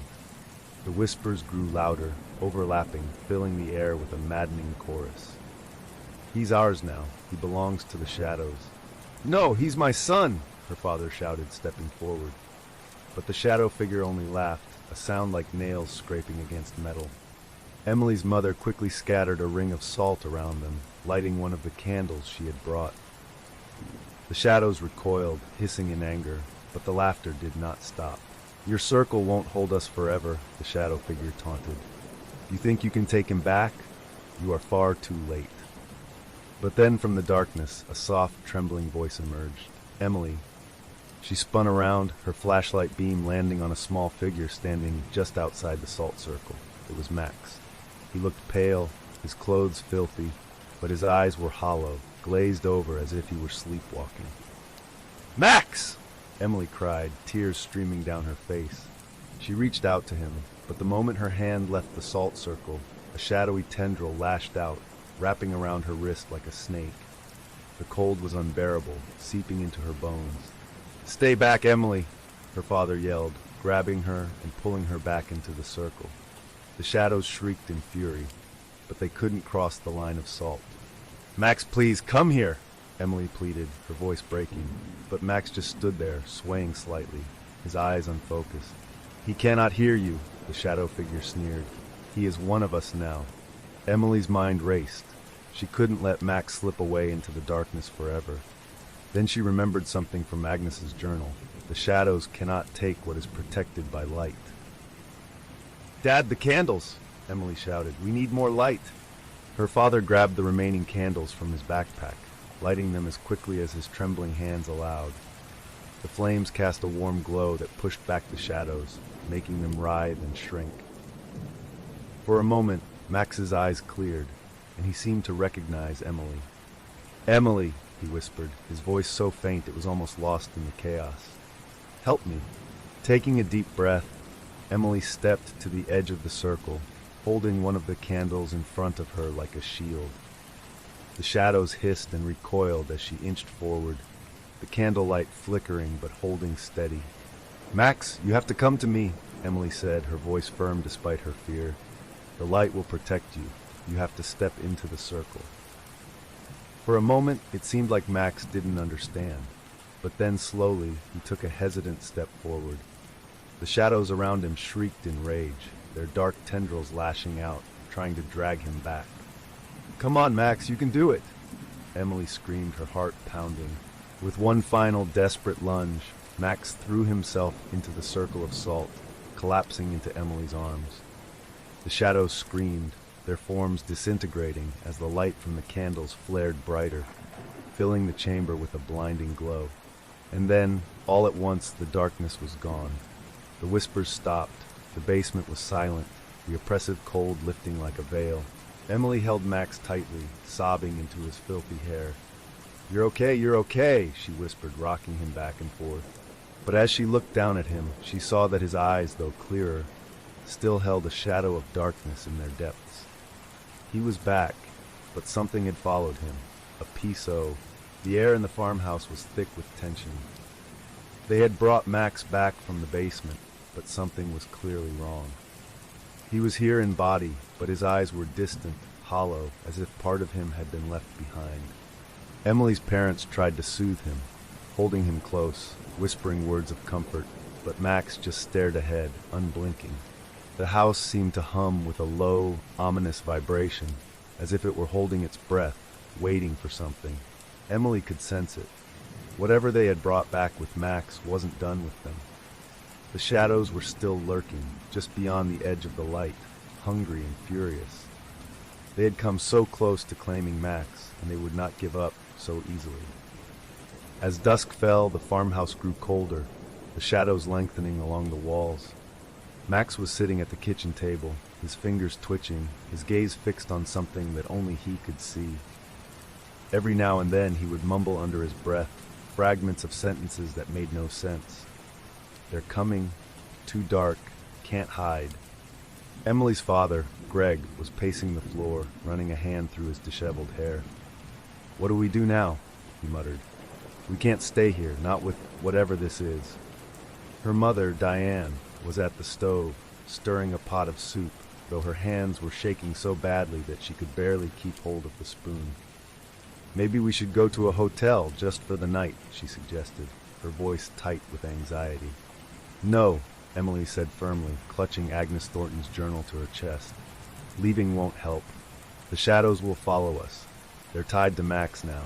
The whispers grew louder, overlapping, filling the air with a maddening chorus. "He's ours now. He belongs to the shadows." "No, he's my son!" her father shouted, stepping forward. But the shadow figure only laughed, a sound like nails scraping against metal. Emily's mother quickly scattered a ring of salt around them, lighting one of the candles she had brought. The shadows recoiled, hissing in anger, but the laughter did not stop. "Your circle won't hold us forever," the shadow figure taunted. "You think you can take him back? You are far too late." But then from the darkness, a soft, trembling voice emerged. "Emily." She spun around, her flashlight beam landing on a small figure standing just outside the salt circle. It was Max. He looked pale, his clothes filthy, but his eyes were hollow, glazed over as if he were sleepwalking. "Max!" Emily cried, tears streaming down her face. She reached out to him, but the moment her hand left the salt circle, a shadowy tendril lashed out, wrapping around her wrist like a snake. The cold was unbearable, seeping into her bones. "Stay back, Emily!" her father yelled, grabbing her and pulling her back into the circle. The shadows shrieked in fury, but they couldn't cross the line of salt. "Max, please, come here!" Emily pleaded, her voice breaking, but Max just stood there, swaying slightly, his eyes unfocused. "He cannot hear you," the shadow figure sneered. "He is one of us now." Emily's mind raced. She couldn't let Max slip away into the darkness forever. Then she remembered something from Agnes's journal. The shadows cannot take what is protected by light. "Dad, the candles!" Emily shouted. "We need more light!" Her father grabbed the remaining candles from his backpack, lighting them as quickly as his trembling hands allowed. The flames cast a warm glow that pushed back the shadows, making them writhe and shrink. For a moment, Max's eyes cleared, and he seemed to recognize Emily. "Emily!" he whispered, his voice so faint it was almost lost in the chaos. "Help me!" Taking a deep breath, Emily stepped to the edge of the circle, holding one of the candles in front of her like a shield. The shadows hissed and recoiled as she inched forward, the candlelight flickering but holding steady. "Max, you have to come to me," Emily said, her voice firm despite her fear. "The light will protect you. You have to step into the circle." For a moment, it seemed like Max didn't understand, but then slowly he took a hesitant step forward. The shadows around him shrieked in rage, their dark tendrils lashing out, trying to drag him back. "Come on, Max, you can do it!" Emily screamed, her heart pounding. With one final desperate lunge, Max threw himself into the circle of salt, collapsing into Emily's arms. The shadows screamed, their forms disintegrating as the light from the candles flared brighter, filling the chamber with a blinding glow. And then, all at once, the darkness was gone. The whispers stopped, the basement was silent, the oppressive cold lifting like a veil. Emily held Max tightly, sobbing into his filthy hair. You're okay," she whispered, rocking him back and forth. But as she looked down at him, she saw that his eyes, though clearer, still held a shadow of darkness in their depths. He was back, but something had followed him, a PSO. The air in the farmhouse was thick with tension. They had brought Max back from the basement, but something was clearly wrong. He was here in body, but his eyes were distant, hollow, as if part of him had been left behind. Emily's parents tried to soothe him, holding him close, whispering words of comfort, but Max just stared ahead, unblinking. The house seemed to hum with a low, ominous vibration, as if it were holding its breath, waiting for something. Emily could sense it. Whatever they had brought back with Max wasn't done with them. The shadows were still lurking, just beyond the edge of the light, hungry and furious. They had come so close to claiming Max, and they would not give up so easily. As dusk fell, the farmhouse grew colder, the shadows lengthening along the walls. Max was sitting at the kitchen table, his fingers twitching, his gaze fixed on something that only he could see. Every now and then he would mumble under his breath, fragments of sentences that made no sense. "They're coming, too dark, can't hide." Emily's father, Greg, was pacing the floor, running a hand through his disheveled hair. "What do we do now?" he muttered. "We can't stay here, not with whatever this is." Her mother, Diane, was at the stove, stirring a pot of soup, though her hands were shaking so badly that she could barely keep hold of the spoon. "Maybe we should go to a hotel just for the night," she suggested, her voice tight with anxiety. "No," Emily said firmly, clutching Agnes Thornton's journal to her chest. "Leaving won't help. The shadows will follow us. They're tied to Max now.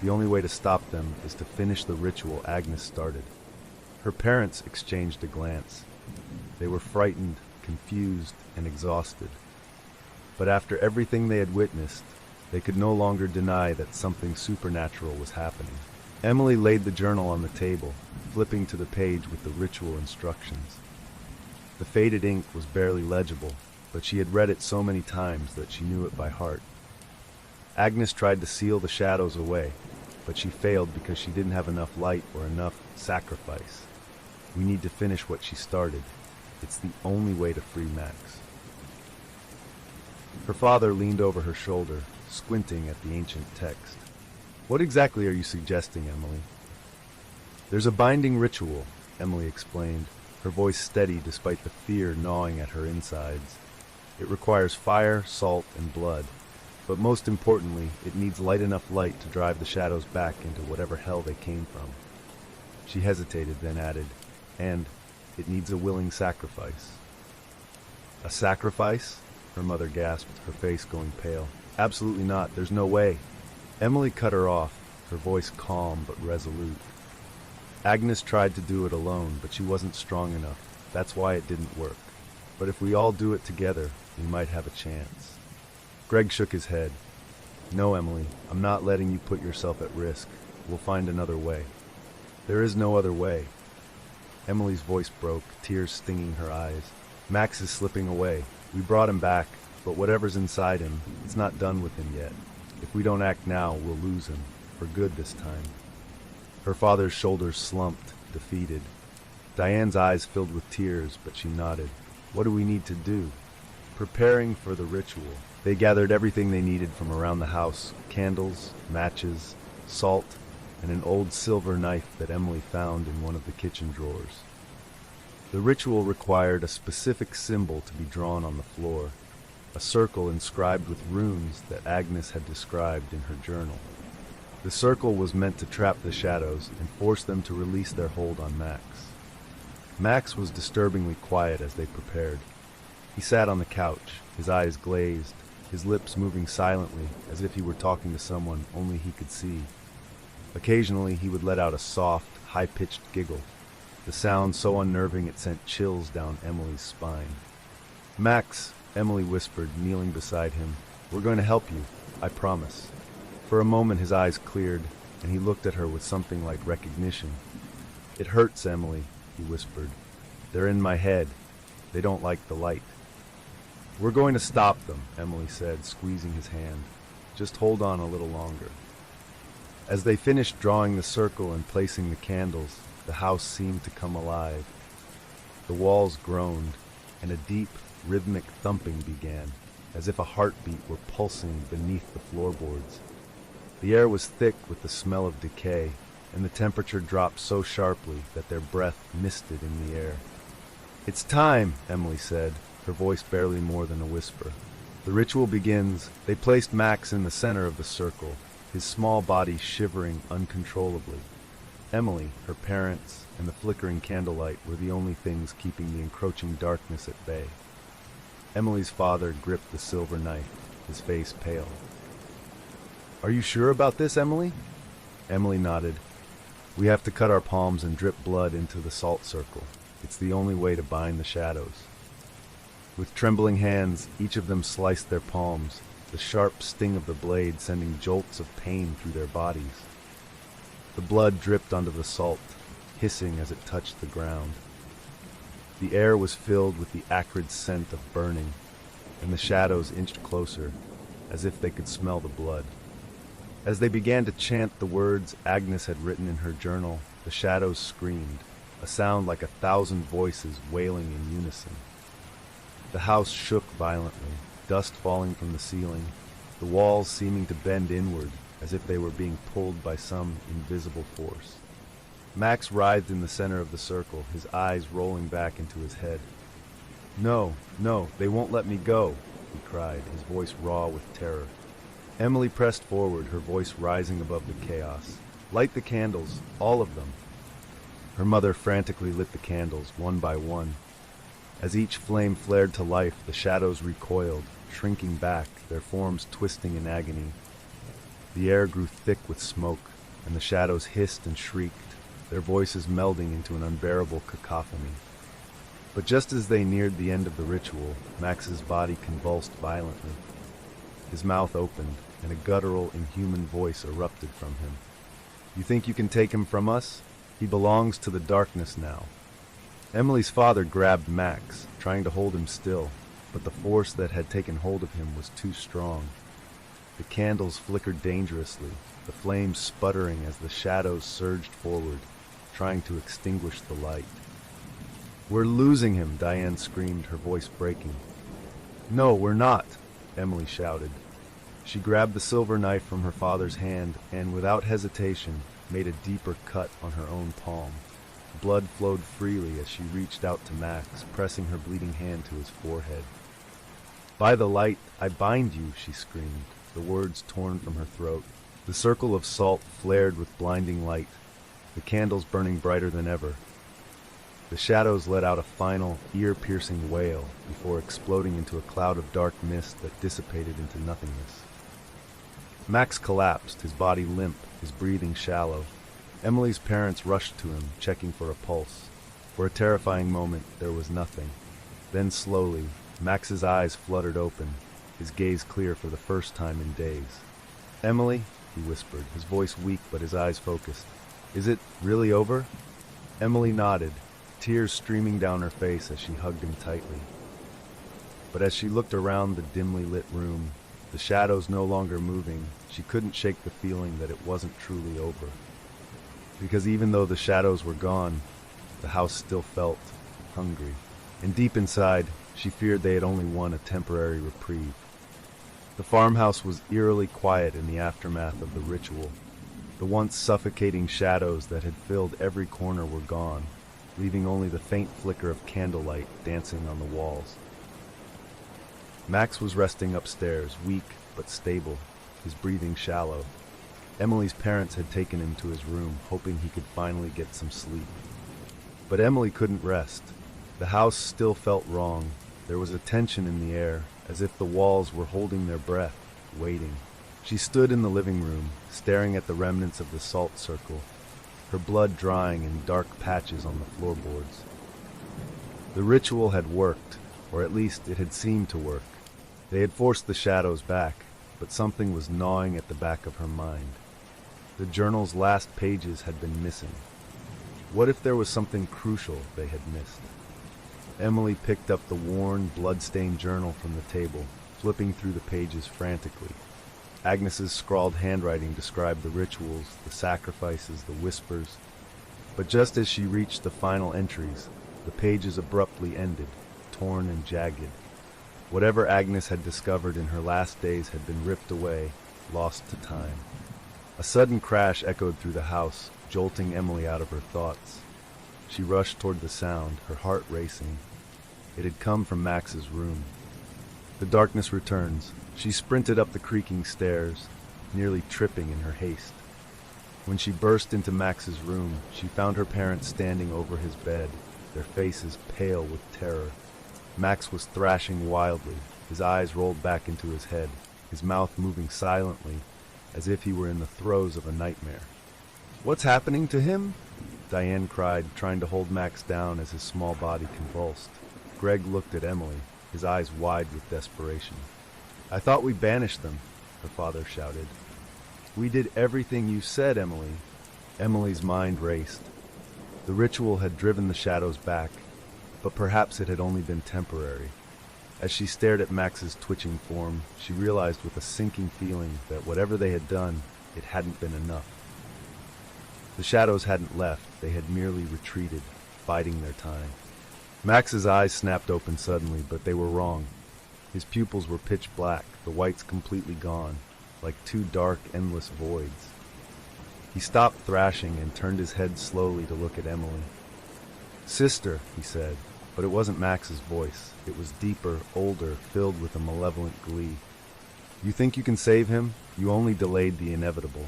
The only way to stop them is to finish the ritual Agnes started." Her parents exchanged a glance. They were frightened, confused, and exhausted. But after everything they had witnessed, they could no longer deny that something supernatural was happening. Emily laid the journal on the table, flipping to the page with the ritual instructions. The faded ink was barely legible, but she had read it so many times that she knew it by heart. Agnes tried to seal the shadows away, but she failed because she didn't have enough light or enough sacrifice. We need to finish what she started. It's the only way to free Max. Her father leaned over her shoulder, squinting at the ancient text. "What exactly are you suggesting, Emily?" "There's a binding ritual," Emily explained, her voice steady despite the fear gnawing at her insides. "It requires fire, salt, and blood. But most importantly, it needs light enough light to drive the shadows back into whatever hell they came from." She hesitated, then added, "And it needs a willing sacrifice." "A sacrifice?" her mother gasped, her face going pale. "Absolutely not. There's no way." Emily cut her off, her voice calm but resolute. "Agnes tried to do it alone, but she wasn't strong enough. That's why it didn't work. But if we all do it together, we might have a chance." Greg shook his head. "No, Emily, I'm not letting you put yourself at risk. We'll find another way." "There is no other way." Emily's voice broke, tears stinging her eyes. "Max is slipping away. We brought him back, but whatever's inside him, it's not done with him yet. If we don't act now, we'll lose him, for good this time." Her father's shoulders slumped, defeated. Diane's eyes filled with tears, but she nodded. "What do we need to do?" Preparing for the ritual, they gathered everything they needed from around the house: candles, matches, salt, and an old silver knife that Emily found in one of the kitchen drawers. The ritual required a specific symbol to be drawn on the floor, a circle inscribed with runes that Agnes had described in her journal. The circle was meant to trap the shadows and force them to release their hold on Max. Max was disturbingly quiet as they prepared. He sat on the couch, his eyes glazed, his lips moving silently as if he were talking to someone only he could see. Occasionally he would let out a soft, high-pitched giggle, the sound so unnerving it sent chills down Emily's spine. "Max," Emily whispered, kneeling beside him, "we're going to help you, I promise." For a moment his eyes cleared, and he looked at her with something like recognition. "It hurts, Emily," he whispered. "They're in my head. They don't like the light." "We're going to stop them," Emily said, squeezing his hand. "Just hold on a little longer." As they finished drawing the circle and placing the candles, the house seemed to come alive. The walls groaned, and a deep, rhythmic thumping began, as if a heartbeat were pulsing beneath the floorboards. The air was thick with the smell of decay, and the temperature dropped so sharply that their breath misted in the air. "It's time," Emily said, her voice barely more than a whisper. "The ritual begins." They placed Max in the center of the circle, his small body shivering uncontrollably. Emily, her parents, and the flickering candlelight were the only things keeping the encroaching darkness at bay. Emily's father gripped the silver knife, his face pale. "Are you sure about this, Emily?" Emily nodded. "We have to cut our palms and drip blood into the salt circle. It's the only way to bind the shadows." With trembling hands, each of them sliced their palms, the sharp sting of the blade sending jolts of pain through their bodies. The blood dripped onto the salt, hissing as it touched the ground. The air was filled with the acrid scent of burning, and the shadows inched closer, as if they could smell the blood. As they began to chant the words Agnes had written in her journal, the shadows screamed, a sound like 1,000 voices wailing in unison. The house shook violently, dust falling from the ceiling, the walls seeming to bend inward as if they were being pulled by some invisible force. Max writhed in the center of the circle, his eyes rolling back into his head. "No, no, they won't let me go," he cried, his voice raw with terror. Emily pressed forward, her voice rising above the chaos. "Light the candles, all of them." Her mother frantically lit the candles, one by one. As each flame flared to life, the shadows recoiled, shrinking back, their forms twisting in agony. The air grew thick with smoke, and the shadows hissed and shrieked, their voices melding into an unbearable cacophony. But just as they neared the end of the ritual, Max's body convulsed violently. His mouth opened, and a guttural, inhuman voice erupted from him. "You think you can take him from us? He belongs to the darkness now." Emily's father grabbed Max, trying to hold him still, but the force that had taken hold of him was too strong. The candles flickered dangerously, the flames sputtering as the shadows surged forward, trying to extinguish the light. "We're losing him," Diane screamed, her voice breaking. "No, we're not," Emily shouted. She grabbed the silver knife from her father's hand and, without hesitation, made a deeper cut on her own palm. Blood flowed freely as she reached out to Max, pressing her bleeding hand to his forehead. "By the light, I bind you," she screamed, the words torn from her throat. The circle of salt flared with blinding light, the candles burning brighter than ever. The shadows let out a final, ear-piercing wail before exploding into a cloud of dark mist that dissipated into nothingness. Max collapsed, his body limp, his breathing shallow. Emily's parents rushed to him, checking for a pulse. For a terrifying moment, there was nothing. Then slowly, Max's eyes fluttered open, his gaze clear for the first time in days. "Emily," he whispered, his voice weak but his eyes focused. "Is it really over?" Emily nodded, tears streaming down her face as she hugged him tightly. But as she looked around the dimly lit room, the shadows no longer moving, she couldn't shake the feeling that it wasn't truly over. Because even though the shadows were gone, the house still felt hungry. And deep inside, she feared they had only won a temporary reprieve. The farmhouse was eerily quiet in the aftermath of the ritual. The once suffocating shadows that had filled every corner were gone, leaving only the faint flicker of candlelight dancing on the walls. Max was resting upstairs, weak but stable, his breathing shallow. Emily's parents had taken him to his room, hoping he could finally get some sleep. But Emily couldn't rest. The house still felt wrong. There was a tension in the air, as if the walls were holding their breath, waiting. She stood in the living room, staring at the remnants of the salt circle, her blood drying in dark patches on the floorboards. The ritual had worked, or at least it had seemed to work. They had forced the shadows back, but something was gnawing at the back of her mind. The journal's last pages had been missing. What if there was something crucial they had missed? Emily picked up the worn, blood-stained journal from the table, flipping through the pages frantically. Agnes's scrawled handwriting described the rituals, the sacrifices, the whispers. But just as she reached the final entries, the pages abruptly ended, torn and jagged. Whatever Agnes had discovered in her last days had been ripped away, lost to time. A sudden crash echoed through the house, jolting Emily out of her thoughts. She rushed toward the sound, her heart racing. It had come from Max's room. The darkness returns. She sprinted up the creaking stairs, nearly tripping in her haste. When she burst into Max's room, she found her parents standing over his bed, their faces pale with terror. Max was thrashing wildly, his eyes rolled back into his head, his mouth moving silently, as if he were in the throes of a nightmare. "What's happening to him?" Diane cried, trying to hold Max down as his small body convulsed. Greg looked at Emily, his eyes wide with desperation. "I thought we banished them," her father shouted. "We did everything you said, Emily." Emily's mind raced. The ritual had driven the shadows back, but perhaps it had only been temporary. As she stared at Max's twitching form, she realized with a sinking feeling that whatever they had done, it hadn't been enough. The shadows hadn't left, they had merely retreated, biding their time. Max's eyes snapped open suddenly, but they were wrong. His pupils were pitch black, the whites completely gone, like two dark, endless voids. He stopped thrashing and turned his head slowly to look at Emily. "Sister," he said, but it wasn't Max's voice. It was deeper, older, filled with a malevolent glee. "You think you can save him? You only delayed the inevitable."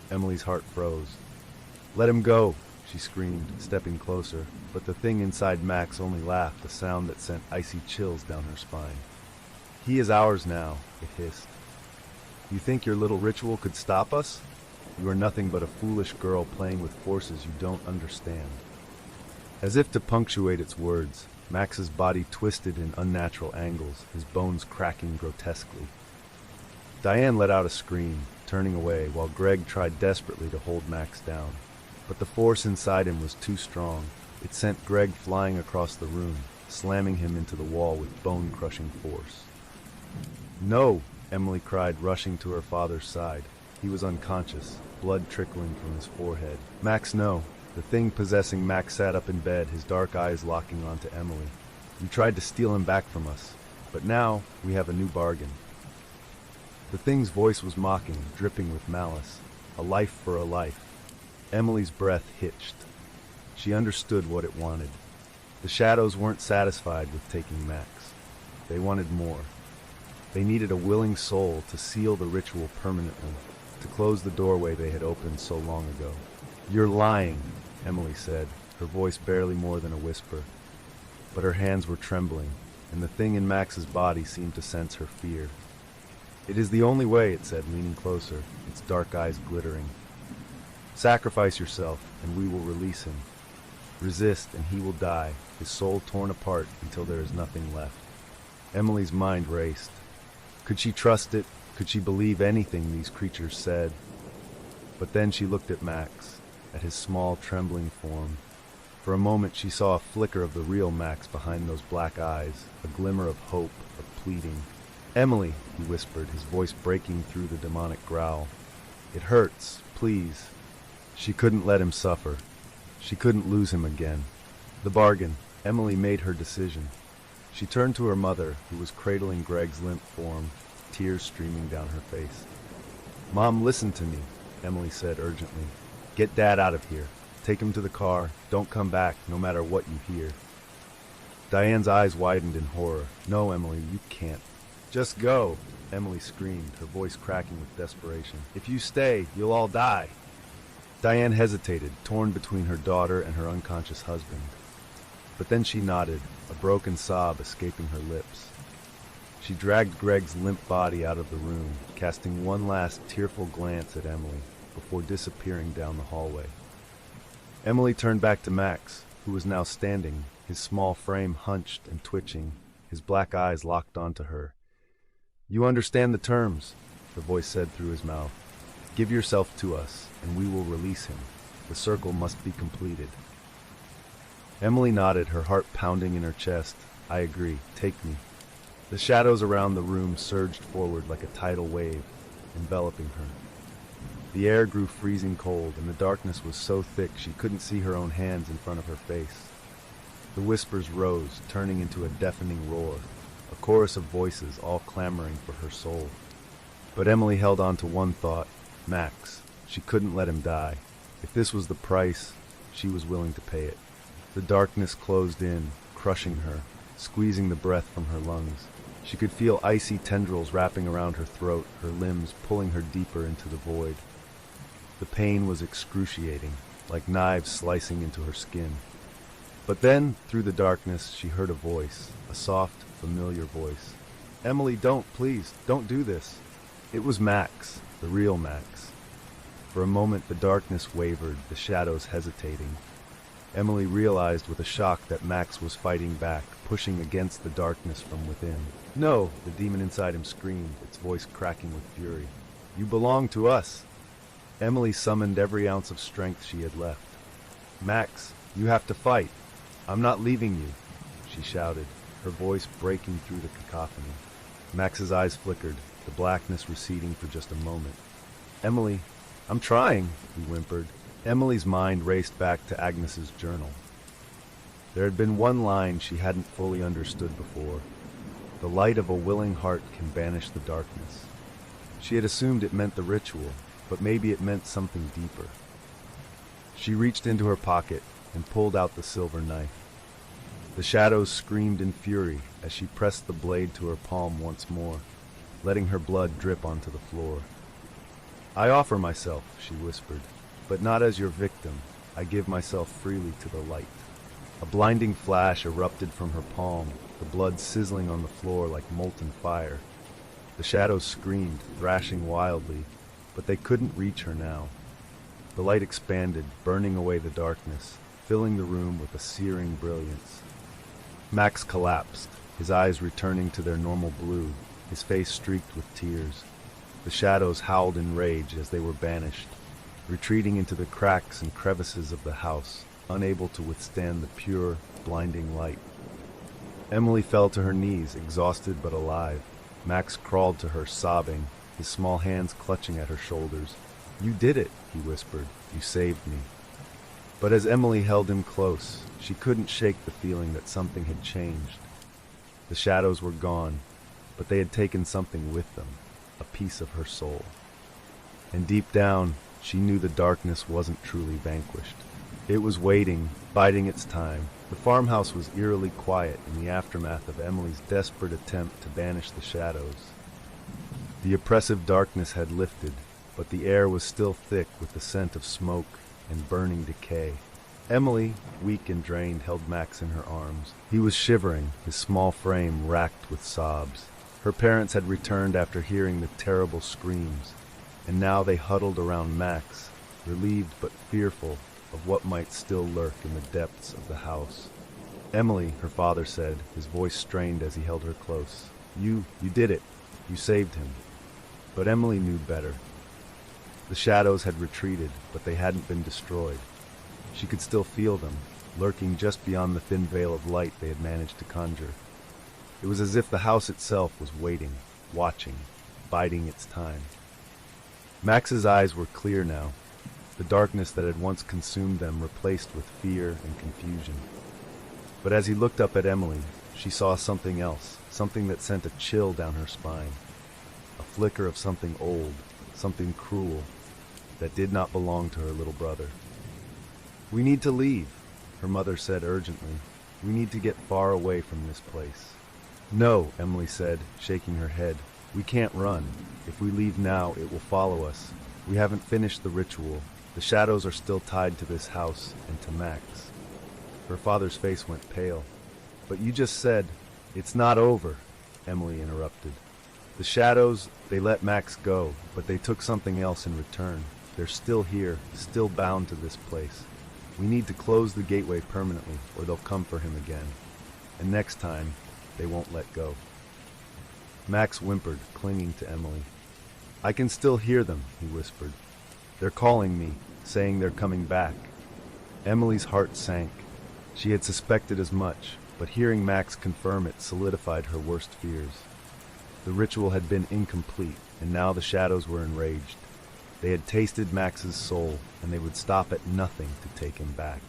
Emily's heart froze. "Let him go," she screamed, stepping closer, but the thing inside Max only laughed, a sound that sent icy chills down her spine. "He is ours now," it hissed. "You think your little ritual could stop us? You are nothing but a foolish girl playing with forces you don't understand." As if to punctuate its words, Max's body twisted in unnatural angles, his bones cracking grotesquely. Diane let out a scream, turning away, while Greg tried desperately to hold Max down. But the force inside him was too strong. It sent Greg flying across the room, slamming him into the wall with bone-crushing force. "No!" Emily cried, rushing to her father's side. He was unconscious, blood trickling from his forehead. "Max, no!" The thing possessing Max sat up in bed, his dark eyes locking onto Emily. "You tried to steal him back from us, but now we have a new bargain." The thing's voice was mocking, dripping with malice. A life for a life. Emily's breath hitched. She understood what it wanted. The shadows weren't satisfied with taking Max. They wanted more. They needed a willing soul to seal the ritual permanently, to close the doorway they had opened so long ago. "You're lying," Emily said, her voice barely more than a whisper. But her hands were trembling, and the thing in Max's body seemed to sense her fear. "It is the only way," it said, leaning closer, its dark eyes glittering. "Sacrifice yourself, and we will release him. Resist, and he will die, his soul torn apart until there is nothing left." Emily's mind raced. Could she trust it? Could she believe anything these creatures said? But then she looked at Max, at his small, trembling form. For a moment she saw a flicker of the real Max behind those black eyes, a glimmer of hope, of pleading. "Emily," he whispered, his voice breaking through the demonic growl. "It hurts, please." She couldn't let him suffer. She couldn't lose him again. The bargain. Emily made her decision. She turned to her mother, who was cradling Greg's limp form, tears streaming down her face. "Mom, listen to me," Emily said urgently. "Get Dad out of here. Take him to the car. Don't come back, no matter what you hear." Diane's eyes widened in horror. "No, Emily, you can't. Just go." Emily screamed, her voice cracking with desperation. "If you stay, you'll all die." Diane hesitated, torn between her daughter and her unconscious husband. But then she nodded, a broken sob escaping her lips. She dragged Greg's limp body out of the room, casting one last tearful glance at Emily before disappearing down the hallway. Emily turned back to Max, who was now standing, his small frame hunched and twitching, his black eyes locked onto her. "You understand the terms," the voice said through his mouth. "Give yourself to us, and we will release him. The circle must be completed." Emily nodded, her heart pounding in her chest. "I agree. Take me." The shadows around the room surged forward like a tidal wave, enveloping her. The air grew freezing cold, and the darkness was so thick she couldn't see her own hands in front of her face. The whispers rose, turning into a deafening roar, a chorus of voices all clamoring for her soul. But Emily held on to one thought, Max. She couldn't let him die. If this was the price, she was willing to pay it. The darkness closed in, crushing her, squeezing the breath from her lungs. She could feel icy tendrils wrapping around her throat, her limbs pulling her deeper into the void. The pain was excruciating, like knives slicing into her skin. But then, through the darkness, she heard a voice, a soft, familiar voice. "Emily, please, don't do this." It was Max, the real Max. For a moment the darkness wavered, the shadows hesitating. Emily realized with a shock that Max was fighting back, pushing against the darkness from within. "No," the demon inside him screamed, its voice cracking with fury. "You belong to us." Emily summoned every ounce of strength she had left. "Max, you have to fight. I'm not leaving you," she shouted, her voice breaking through the cacophony. Max's eyes flickered, the blackness receding for just a moment. "Emily, I'm trying," he whimpered. Emily's mind raced back to Agnes's journal. There had been one line she hadn't fully understood before. The light of a willing heart can banish the darkness. She had assumed it meant the ritual, but maybe it meant something deeper. She reached into her pocket and pulled out the silver knife. The shadows screamed in fury as she pressed the blade to her palm once more, letting her blood drip onto the floor. "I offer myself," she whispered, "but not as your victim. I give myself freely to the light." A blinding flash erupted from her palm, the blood sizzling on the floor like molten fire. The shadows screamed, thrashing wildly, but they couldn't reach her now. The light expanded, burning away the darkness, filling the room with a searing brilliance. Max collapsed, his eyes returning to their normal blue, his face streaked with tears. The shadows howled in rage as they were banished, retreating into the cracks and crevices of the house, unable to withstand the pure, blinding light. Emily fell to her knees, exhausted but alive. Max crawled to her, sobbing, his small hands clutching at her shoulders. "You did it," he whispered. "You saved me." But as Emily held him close, she couldn't shake the feeling that something had changed. The shadows were gone, but they had taken something with them, a piece of her soul. And deep down, she knew the darkness wasn't truly vanquished. It was waiting, biding its time. The farmhouse was eerily quiet in the aftermath of Emily's desperate attempt to banish the shadows. The oppressive darkness had lifted, but the air was still thick with the scent of smoke and burning decay. Emily, weak and drained, held Max in her arms. He was shivering, his small frame racked with sobs. Her parents had returned after hearing the terrible screams, and now they huddled around Max, relieved but fearful of what might still lurk in the depths of the house. "Emily," her father said, his voice strained as he held her close. You did it. You saved him." But Emily knew better. The shadows had retreated, but they hadn't been destroyed. She could still feel them, lurking just beyond the thin veil of light they had managed to conjure. It was as if the house itself was waiting, watching, biding its time. Max's eyes were clear now, the darkness that had once consumed them replaced with fear and confusion. But as he looked up at Emily, she saw something else, something that sent a chill down her spine. A flicker of something old, something cruel, that did not belong to her little brother. "We need to leave," her mother said urgently. "We need to get far away from this place." "No," Emily said, shaking her head. We can't run. If we leave now, it will follow us. We haven't finished the ritual. The shadows are still tied to this house and to Max. Her father's face went pale. But you just said, it's not over, Emily interrupted. The shadows, they let Max go, but they took something else in return. They're still here, still bound to this place. We need to close the gateway permanently, or they'll come for him again. And next time, they won't let go. Max whimpered, clinging to Emily. I can still hear them, he whispered. They're calling me, saying they're coming back. Emily's heart sank. She had suspected as much, but hearing Max confirm it solidified her worst fears. The ritual had been incomplete, and now the shadows were enraged. They had tasted Max's soul, and they would stop at nothing to take him back.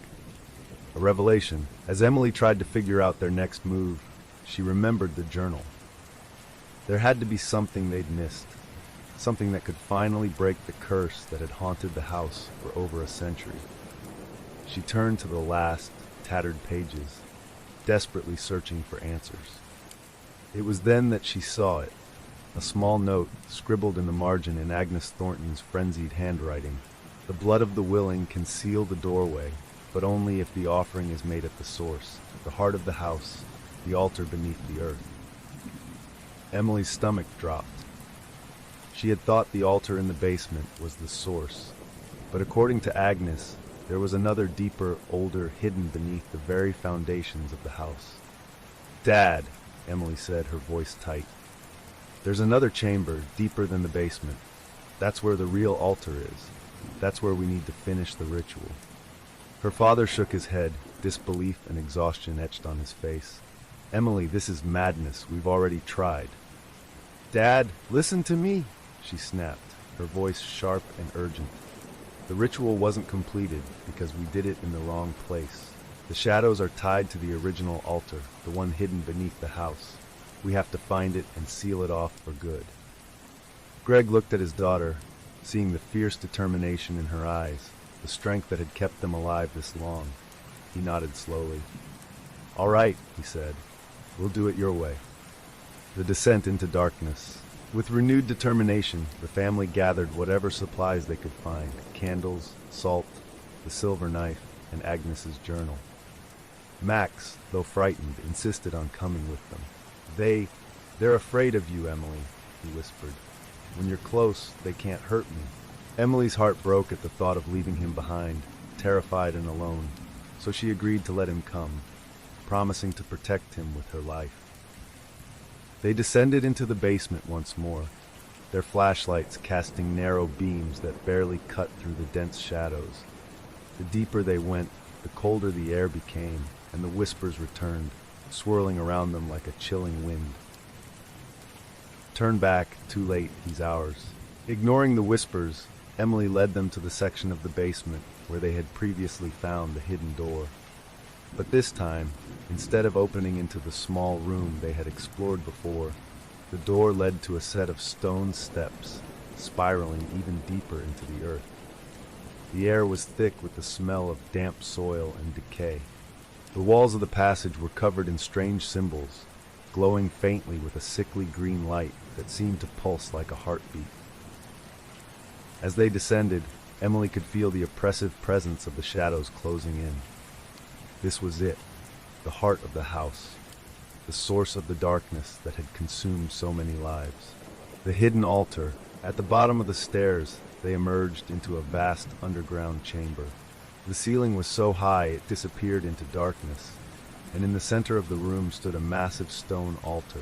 A revelation. As Emily tried to figure out their next move, she remembered the journal. There had to be something they'd missed, something that could finally break the curse that had haunted the house for over a century. She turned to the last, tattered pages, desperately searching for answers. It was then that she saw it, a small note scribbled in the margin in Agnes Thornton's frenzied handwriting. The blood of the willing can seal the doorway, but only if the offering is made at the source, the heart of the house, the altar beneath the earth. Emily's stomach dropped. She had thought the altar in the basement was the source, but according to Agnes, there was another deeper, older, hidden beneath the very foundations of the house. Dad, Emily said, her voice tight. There's another chamber, deeper than the basement. That's where the real altar is. That's where we need to finish the ritual. Her father shook his head, disbelief and exhaustion etched on his face. Emily, this is madness. We've already tried. Dad, listen to me, she snapped, her voice sharp and urgent. The ritual wasn't completed because we did it in the wrong place. The shadows are tied to the original altar, the one hidden beneath the house. We have to find it and seal it off for good. Greg looked at his daughter, seeing the fierce determination in her eyes, the strength that had kept them alive this long. He nodded slowly. All right, he said. We'll do it your way. The descent into darkness. With renewed determination, the family gathered whatever supplies they could find, candles, salt, the silver knife, and Agnes's journal. Max, though frightened, insisted on coming with them. They're afraid of you, Emily, he whispered. When you're close, they can't hurt me. Emily's heart broke at the thought of leaving him behind, terrified and alone, so she agreed to let him come, promising to protect him with her life. They descended into the basement once more, their flashlights casting narrow beams that barely cut through the dense shadows. The deeper they went, the colder the air became, and the whispers returned, swirling around them like a chilling wind. Turn back, too late, he's ours. Ignoring the whispers, Emily led them to the section of the basement where they had previously found the hidden door. But this time, instead of opening into the small room they had explored before, the door led to a set of stone steps, spiraling even deeper into the earth. The air was thick with the smell of damp soil and decay. The walls of the passage were covered in strange symbols, glowing faintly with a sickly green light that seemed to pulse like a heartbeat. As they descended, Emily could feel the oppressive presence of the shadows closing in. This was it, the heart of the house, the source of the darkness that had consumed so many lives. The hidden altar. At the bottom of the stairs, they emerged into a vast underground chamber. The ceiling was so high it disappeared into darkness, and in the center of the room stood a massive stone altar,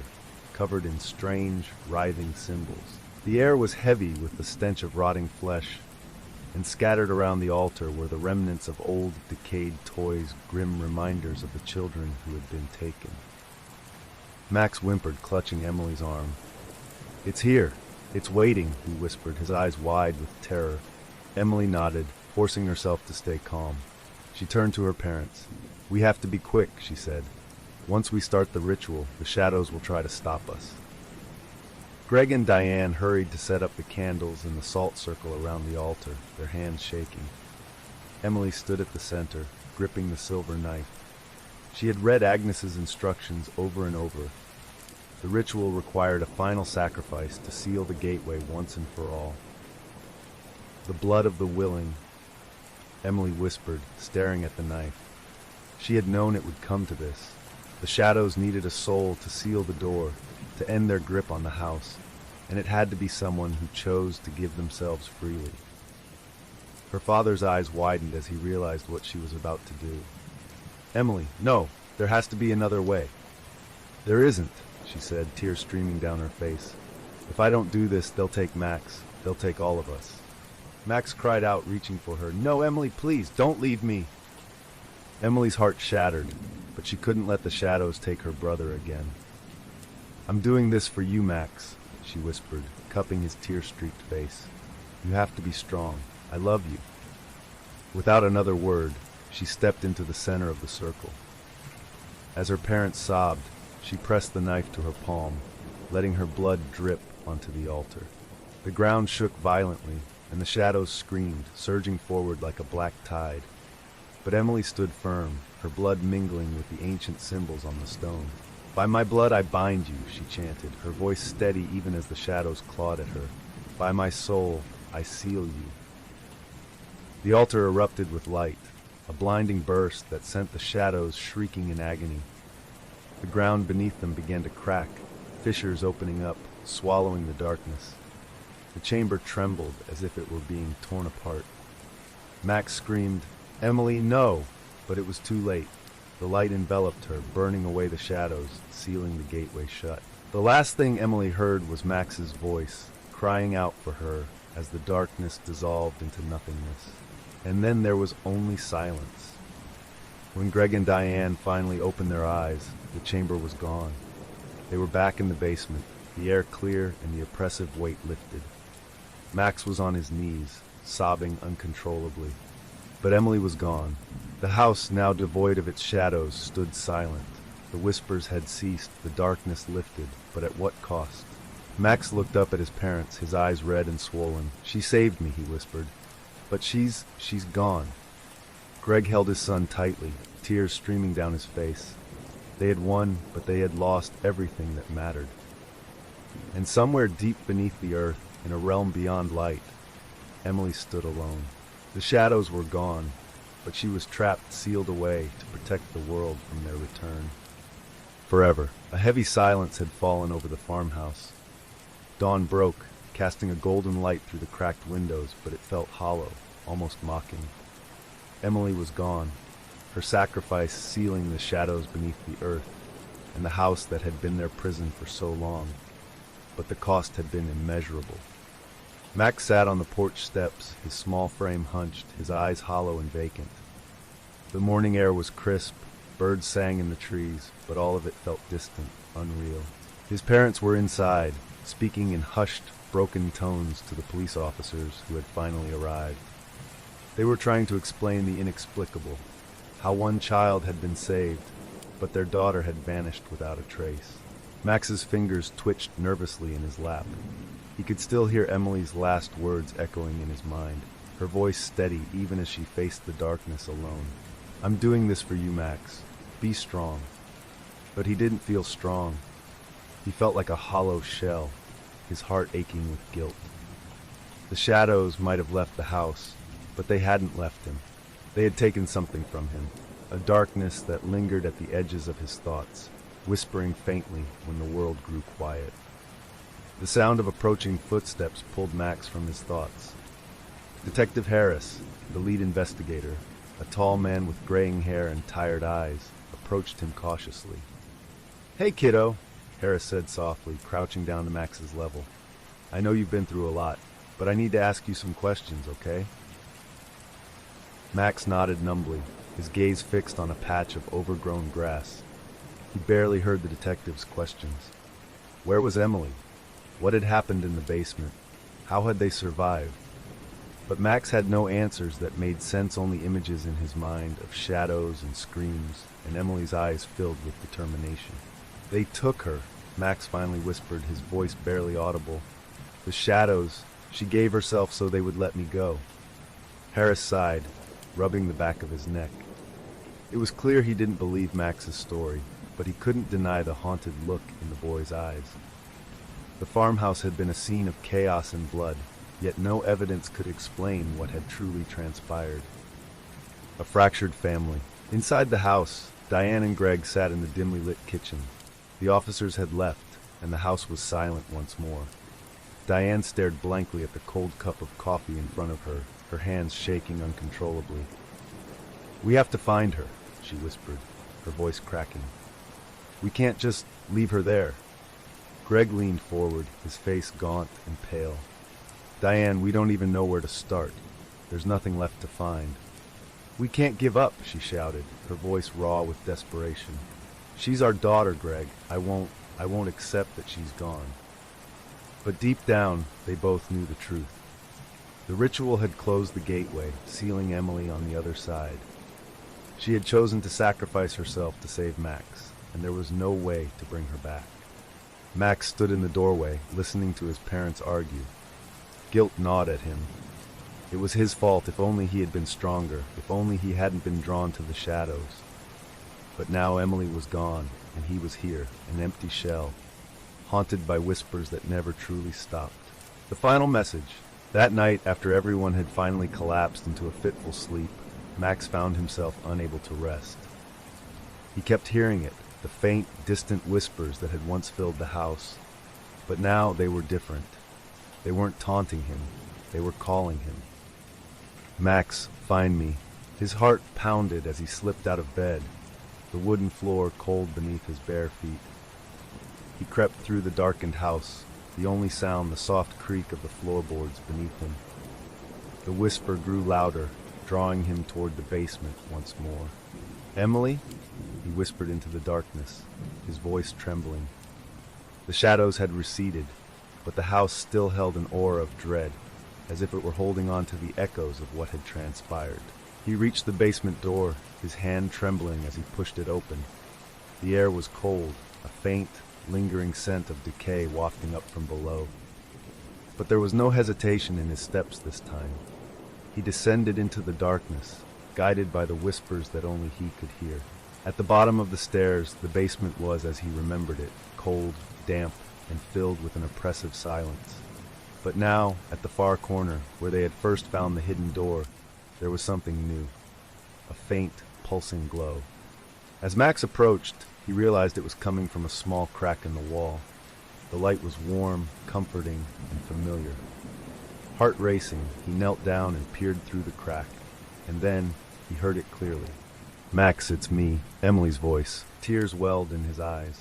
covered in strange, writhing symbols. The air was heavy with the stench of rotting flesh, and scattered around the altar were the remnants of old, decayed toys, grim reminders of the children who had been taken. Max whimpered, clutching Emily's arm. It's here. It's waiting, he whispered, his eyes wide with terror. Emily nodded, forcing herself to stay calm. She turned to her parents. We have to be quick, she said. Once we start the ritual, the shadows will try to stop us. Greg and Diane hurried to set up the candles in the salt circle around the altar, their hands shaking. Emily stood at the center, gripping the silver knife. She had read Agnes's instructions over and over. The ritual required a final sacrifice to seal the gateway once and for all. The blood of the willing, Emily whispered, staring at the knife. She had known it would come to this. The shadows needed a soul to seal the door, to end their grip on the house, and it had to be someone who chose to give themselves freely. Her father's eyes widened as he realized what she was about to do. Emily, no, there has to be another way. There isn't, she said, tears streaming down her face. If I don't do this, they'll take Max. They'll take all of us. Max cried out, reaching for her. No, Emily, please, don't leave me. Emily's heart shattered, but she couldn't let the shadows take her brother again. I'm doing this for you, Max, she whispered, cupping his tear-streaked face. You have to be strong. I love you. Without another word, she stepped into the center of the circle. As her parents sobbed, she pressed the knife to her palm, letting her blood drip onto the altar. The ground shook violently, and the shadows screamed, surging forward like a black tide. But Emily stood firm, her blood mingling with the ancient symbols on the stone. By my blood I bind you, she chanted, her voice steady even as the shadows clawed at her. By my soul I seal you. The altar erupted with light, a blinding burst that sent the shadows shrieking in agony. The ground beneath them began to crack, fissures opening up, swallowing the darkness. The chamber trembled as if it were being torn apart. Max screamed, Emily, no! But it was too late. The light enveloped her, burning away the shadows, sealing the gateway shut. The last thing Emily heard was Max's voice, crying out for her as the darkness dissolved into nothingness. And then there was only silence. When Greg and Diane finally opened their eyes, the chamber was gone. They were back in the basement, the air clear and the oppressive weight lifted. Max was on his knees, sobbing uncontrollably. But Emily was gone. The house, now devoid of its shadows, stood silent. The whispers had ceased, the darkness lifted, but at what cost? Max looked up at his parents, his eyes red and swollen. She saved me, he whispered. But she's gone. Greg held his son tightly, tears streaming down his face. They had won, but they had lost everything that mattered. And somewhere deep beneath the earth, in a realm beyond light, Emily stood alone. The shadows were gone, but she was trapped, sealed away to protect the world from their return. Forever, a heavy silence had fallen over the farmhouse. Dawn broke, casting a golden light through the cracked windows, but it felt hollow, almost mocking. Emily was gone, her sacrifice sealing the shadows beneath the earth, and the house that had been their prison for so long. But the cost had been immeasurable. Max sat on the porch steps, his small frame hunched, his eyes hollow and vacant. The morning air was crisp, birds sang in the trees, but all of it felt distant, unreal. His parents were inside, speaking in hushed, broken tones to the police officers who had finally arrived. They were trying to explain the inexplicable, how one child had been saved, but their daughter had vanished without a trace. Max's fingers twitched nervously in his lap. He could still hear Emily's last words echoing in his mind, her voice steady even as she faced the darkness alone. I'm doing this for you, Max. Be strong. But he didn't feel strong. He felt like a hollow shell, his heart aching with guilt. The shadows might have left the house, but they hadn't left him. They had taken something from him, a darkness that lingered at the edges of his thoughts, whispering faintly when the world grew quiet. The sound of approaching footsteps pulled Max from his thoughts. Detective Harris, the lead investigator, a tall man with graying hair and tired eyes, approached him cautiously. Hey, kiddo, Harris said softly, crouching down to Max's level. I know you've been through a lot, but I need to ask you some questions, okay? Max nodded numbly, his gaze fixed on a patch of overgrown grass. He barely heard the detective's questions. Where was Emily? What had happened in the basement? How had they survived? But Max had no answers that made sense, only images in his mind of shadows and screams, and Emily's eyes filled with determination. They took her, Max finally whispered, his voice barely audible. The shadows, she gave herself so they would let me go. Harris sighed, rubbing the back of his neck. It was clear he didn't believe Max's story. but he couldn't deny the haunted look in the boy's eyes. The farmhouse had been a scene of chaos and blood, yet no evidence could explain what had truly transpired. A fractured family. Inside the house, Diane and Greg sat in the dimly lit kitchen. The officers had left, and the house was silent once more. Diane stared blankly at the cold cup of coffee in front of her, her hands shaking uncontrollably. "We have to find her," she whispered, her voice cracking. "We can't just leave her there." Greg leaned forward, his face gaunt and pale. "Diane, we don't even know where to start. There's nothing left to find." "We can't give up," she shouted, her voice raw with desperation. "She's our daughter, Greg. I won't accept that she's gone." But deep down, they both knew the truth. The ritual had closed the gateway, sealing Emily on the other side. She had chosen to sacrifice herself to save Max, and there was no way to bring her back. Max stood in the doorway, listening to his parents argue. Guilt gnawed at him. It was his fault. If only he had been stronger, if only he hadn't been drawn to the shadows. But now Emily was gone, and he was here, an empty shell, haunted by whispers that never truly stopped. The final message. That night, after everyone had finally collapsed into a fitful sleep, Max found himself unable to rest. He kept hearing it, the faint, distant whispers that had once filled the house. But now they were different. They weren't taunting him. They were calling him. "Max, find me." His heart pounded as he slipped out of bed, the wooden floor cold beneath his bare feet. He crept through the darkened house, the only sound the soft creak of the floorboards beneath him. The whisper grew louder, drawing him toward the basement once more. "Emily?" he whispered into the darkness, his voice trembling. The shadows had receded, but the house still held an aura of dread, as if it were holding on to the echoes of what had transpired. He reached the basement door, his hand trembling as he pushed it open. The air was cold, a faint, lingering scent of decay wafting up from below. But there was no hesitation in his steps this time. He descended into the darkness, guided by the whispers that only he could hear. At the bottom of the stairs, the basement was as he remembered it, cold, damp, and filled with an oppressive silence. But now, at the far corner, where they had first found the hidden door, there was something new. A faint, pulsing glow. As Max approached, he realized it was coming from a small crack in the wall. The light was warm, comforting, and familiar. Heart racing, he knelt down and peered through the crack, and then he heard it clearly. "Max, it's me," Emily's voice. Tears welled in his eyes.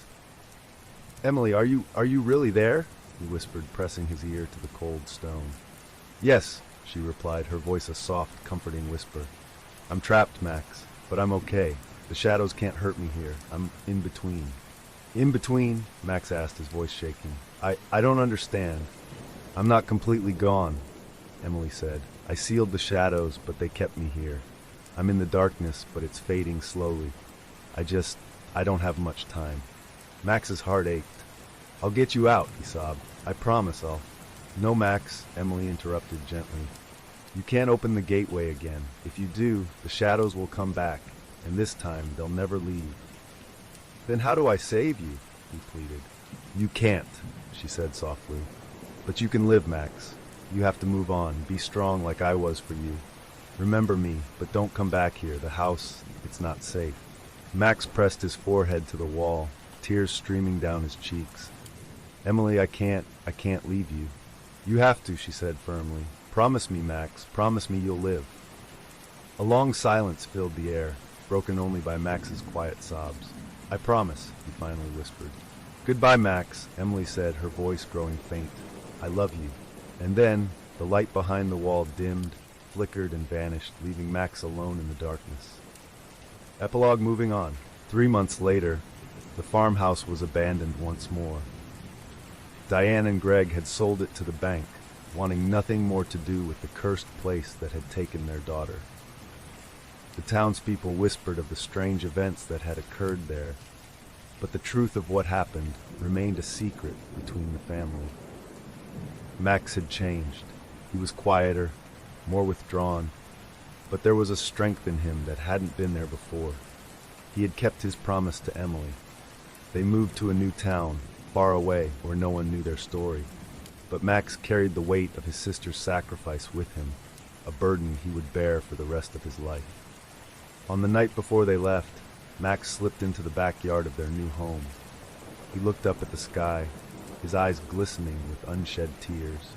"Emily, are you really there?" he whispered, pressing his ear to the cold stone. "Yes," she replied, her voice a soft, comforting whisper. "I'm trapped, Max, but I'm okay. The shadows can't hurt me here. I'm in between." "In between?" Max asked, his voice shaking. I don't understand." "I'm not completely gone," Emily said. "I sealed the shadows, but they kept me here. I'm in the darkness, but it's fading slowly. I don't have much time." Max's heart ached. "I'll get you out," he sobbed. "I promise I'll—" "No, Max," Emily interrupted gently. "You can't open the gateway again. If you do, the shadows will come back, and this time they'll never leave." "Then how do I save you?" he pleaded. "You can't," she said softly. "But you can live, Max. You have to move on. Be strong like I was for you. Remember me, but don't come back here. The house, it's not safe." Max pressed his forehead to the wall, tears streaming down his cheeks. "Emily, I can't leave you." "You have to," she said firmly. "Promise me, Max. Promise me you'll live." A long silence filled the air, broken only by Max's quiet sobs. "I promise," he finally whispered. "Goodbye, Max," Emily said, her voice growing faint. "I love you." And then, the light behind the wall dimmed, flickered, and vanished, leaving Max alone in the darkness. Epilogue moving on. 3 months later, the farmhouse was abandoned once more. Diane and Greg had sold it to the bank, wanting nothing more to do with the cursed place that had taken their daughter. The townspeople whispered of the strange events that had occurred there, but the truth of what happened remained a secret between the family. Max had changed. He was quieter, more withdrawn, but there was a strength in him that hadn't been there before. He had kept his promise to Emily. They moved to a new town, far away, where no one knew their story. But Max carried the weight of his sister's sacrifice with him, a burden he would bear for the rest of his life. On the night before they left, Max slipped into the backyard of their new home. He looked up at the sky, his eyes glistening with unshed tears.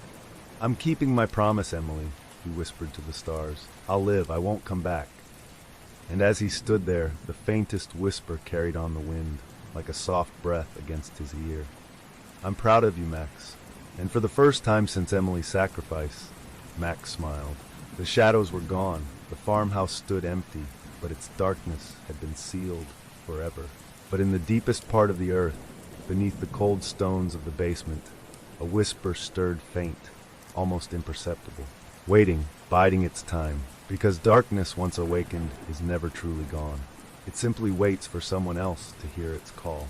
"I'm keeping my promise, Emily," he whispered to the stars. "I'll live, I won't come back." And as he stood there, the faintest whisper carried on the wind, like a soft breath against his ear. "I'm proud of you, Max." And for the first time since Emily's sacrifice, Max smiled. The shadows were gone, the farmhouse stood empty, but its darkness had been sealed forever. But in the deepest part of the earth, beneath the cold stones of the basement, a whisper stirred faint, almost imperceptible, waiting, biding its time, because darkness once awakened is never truly gone. It simply waits for someone else to hear its call.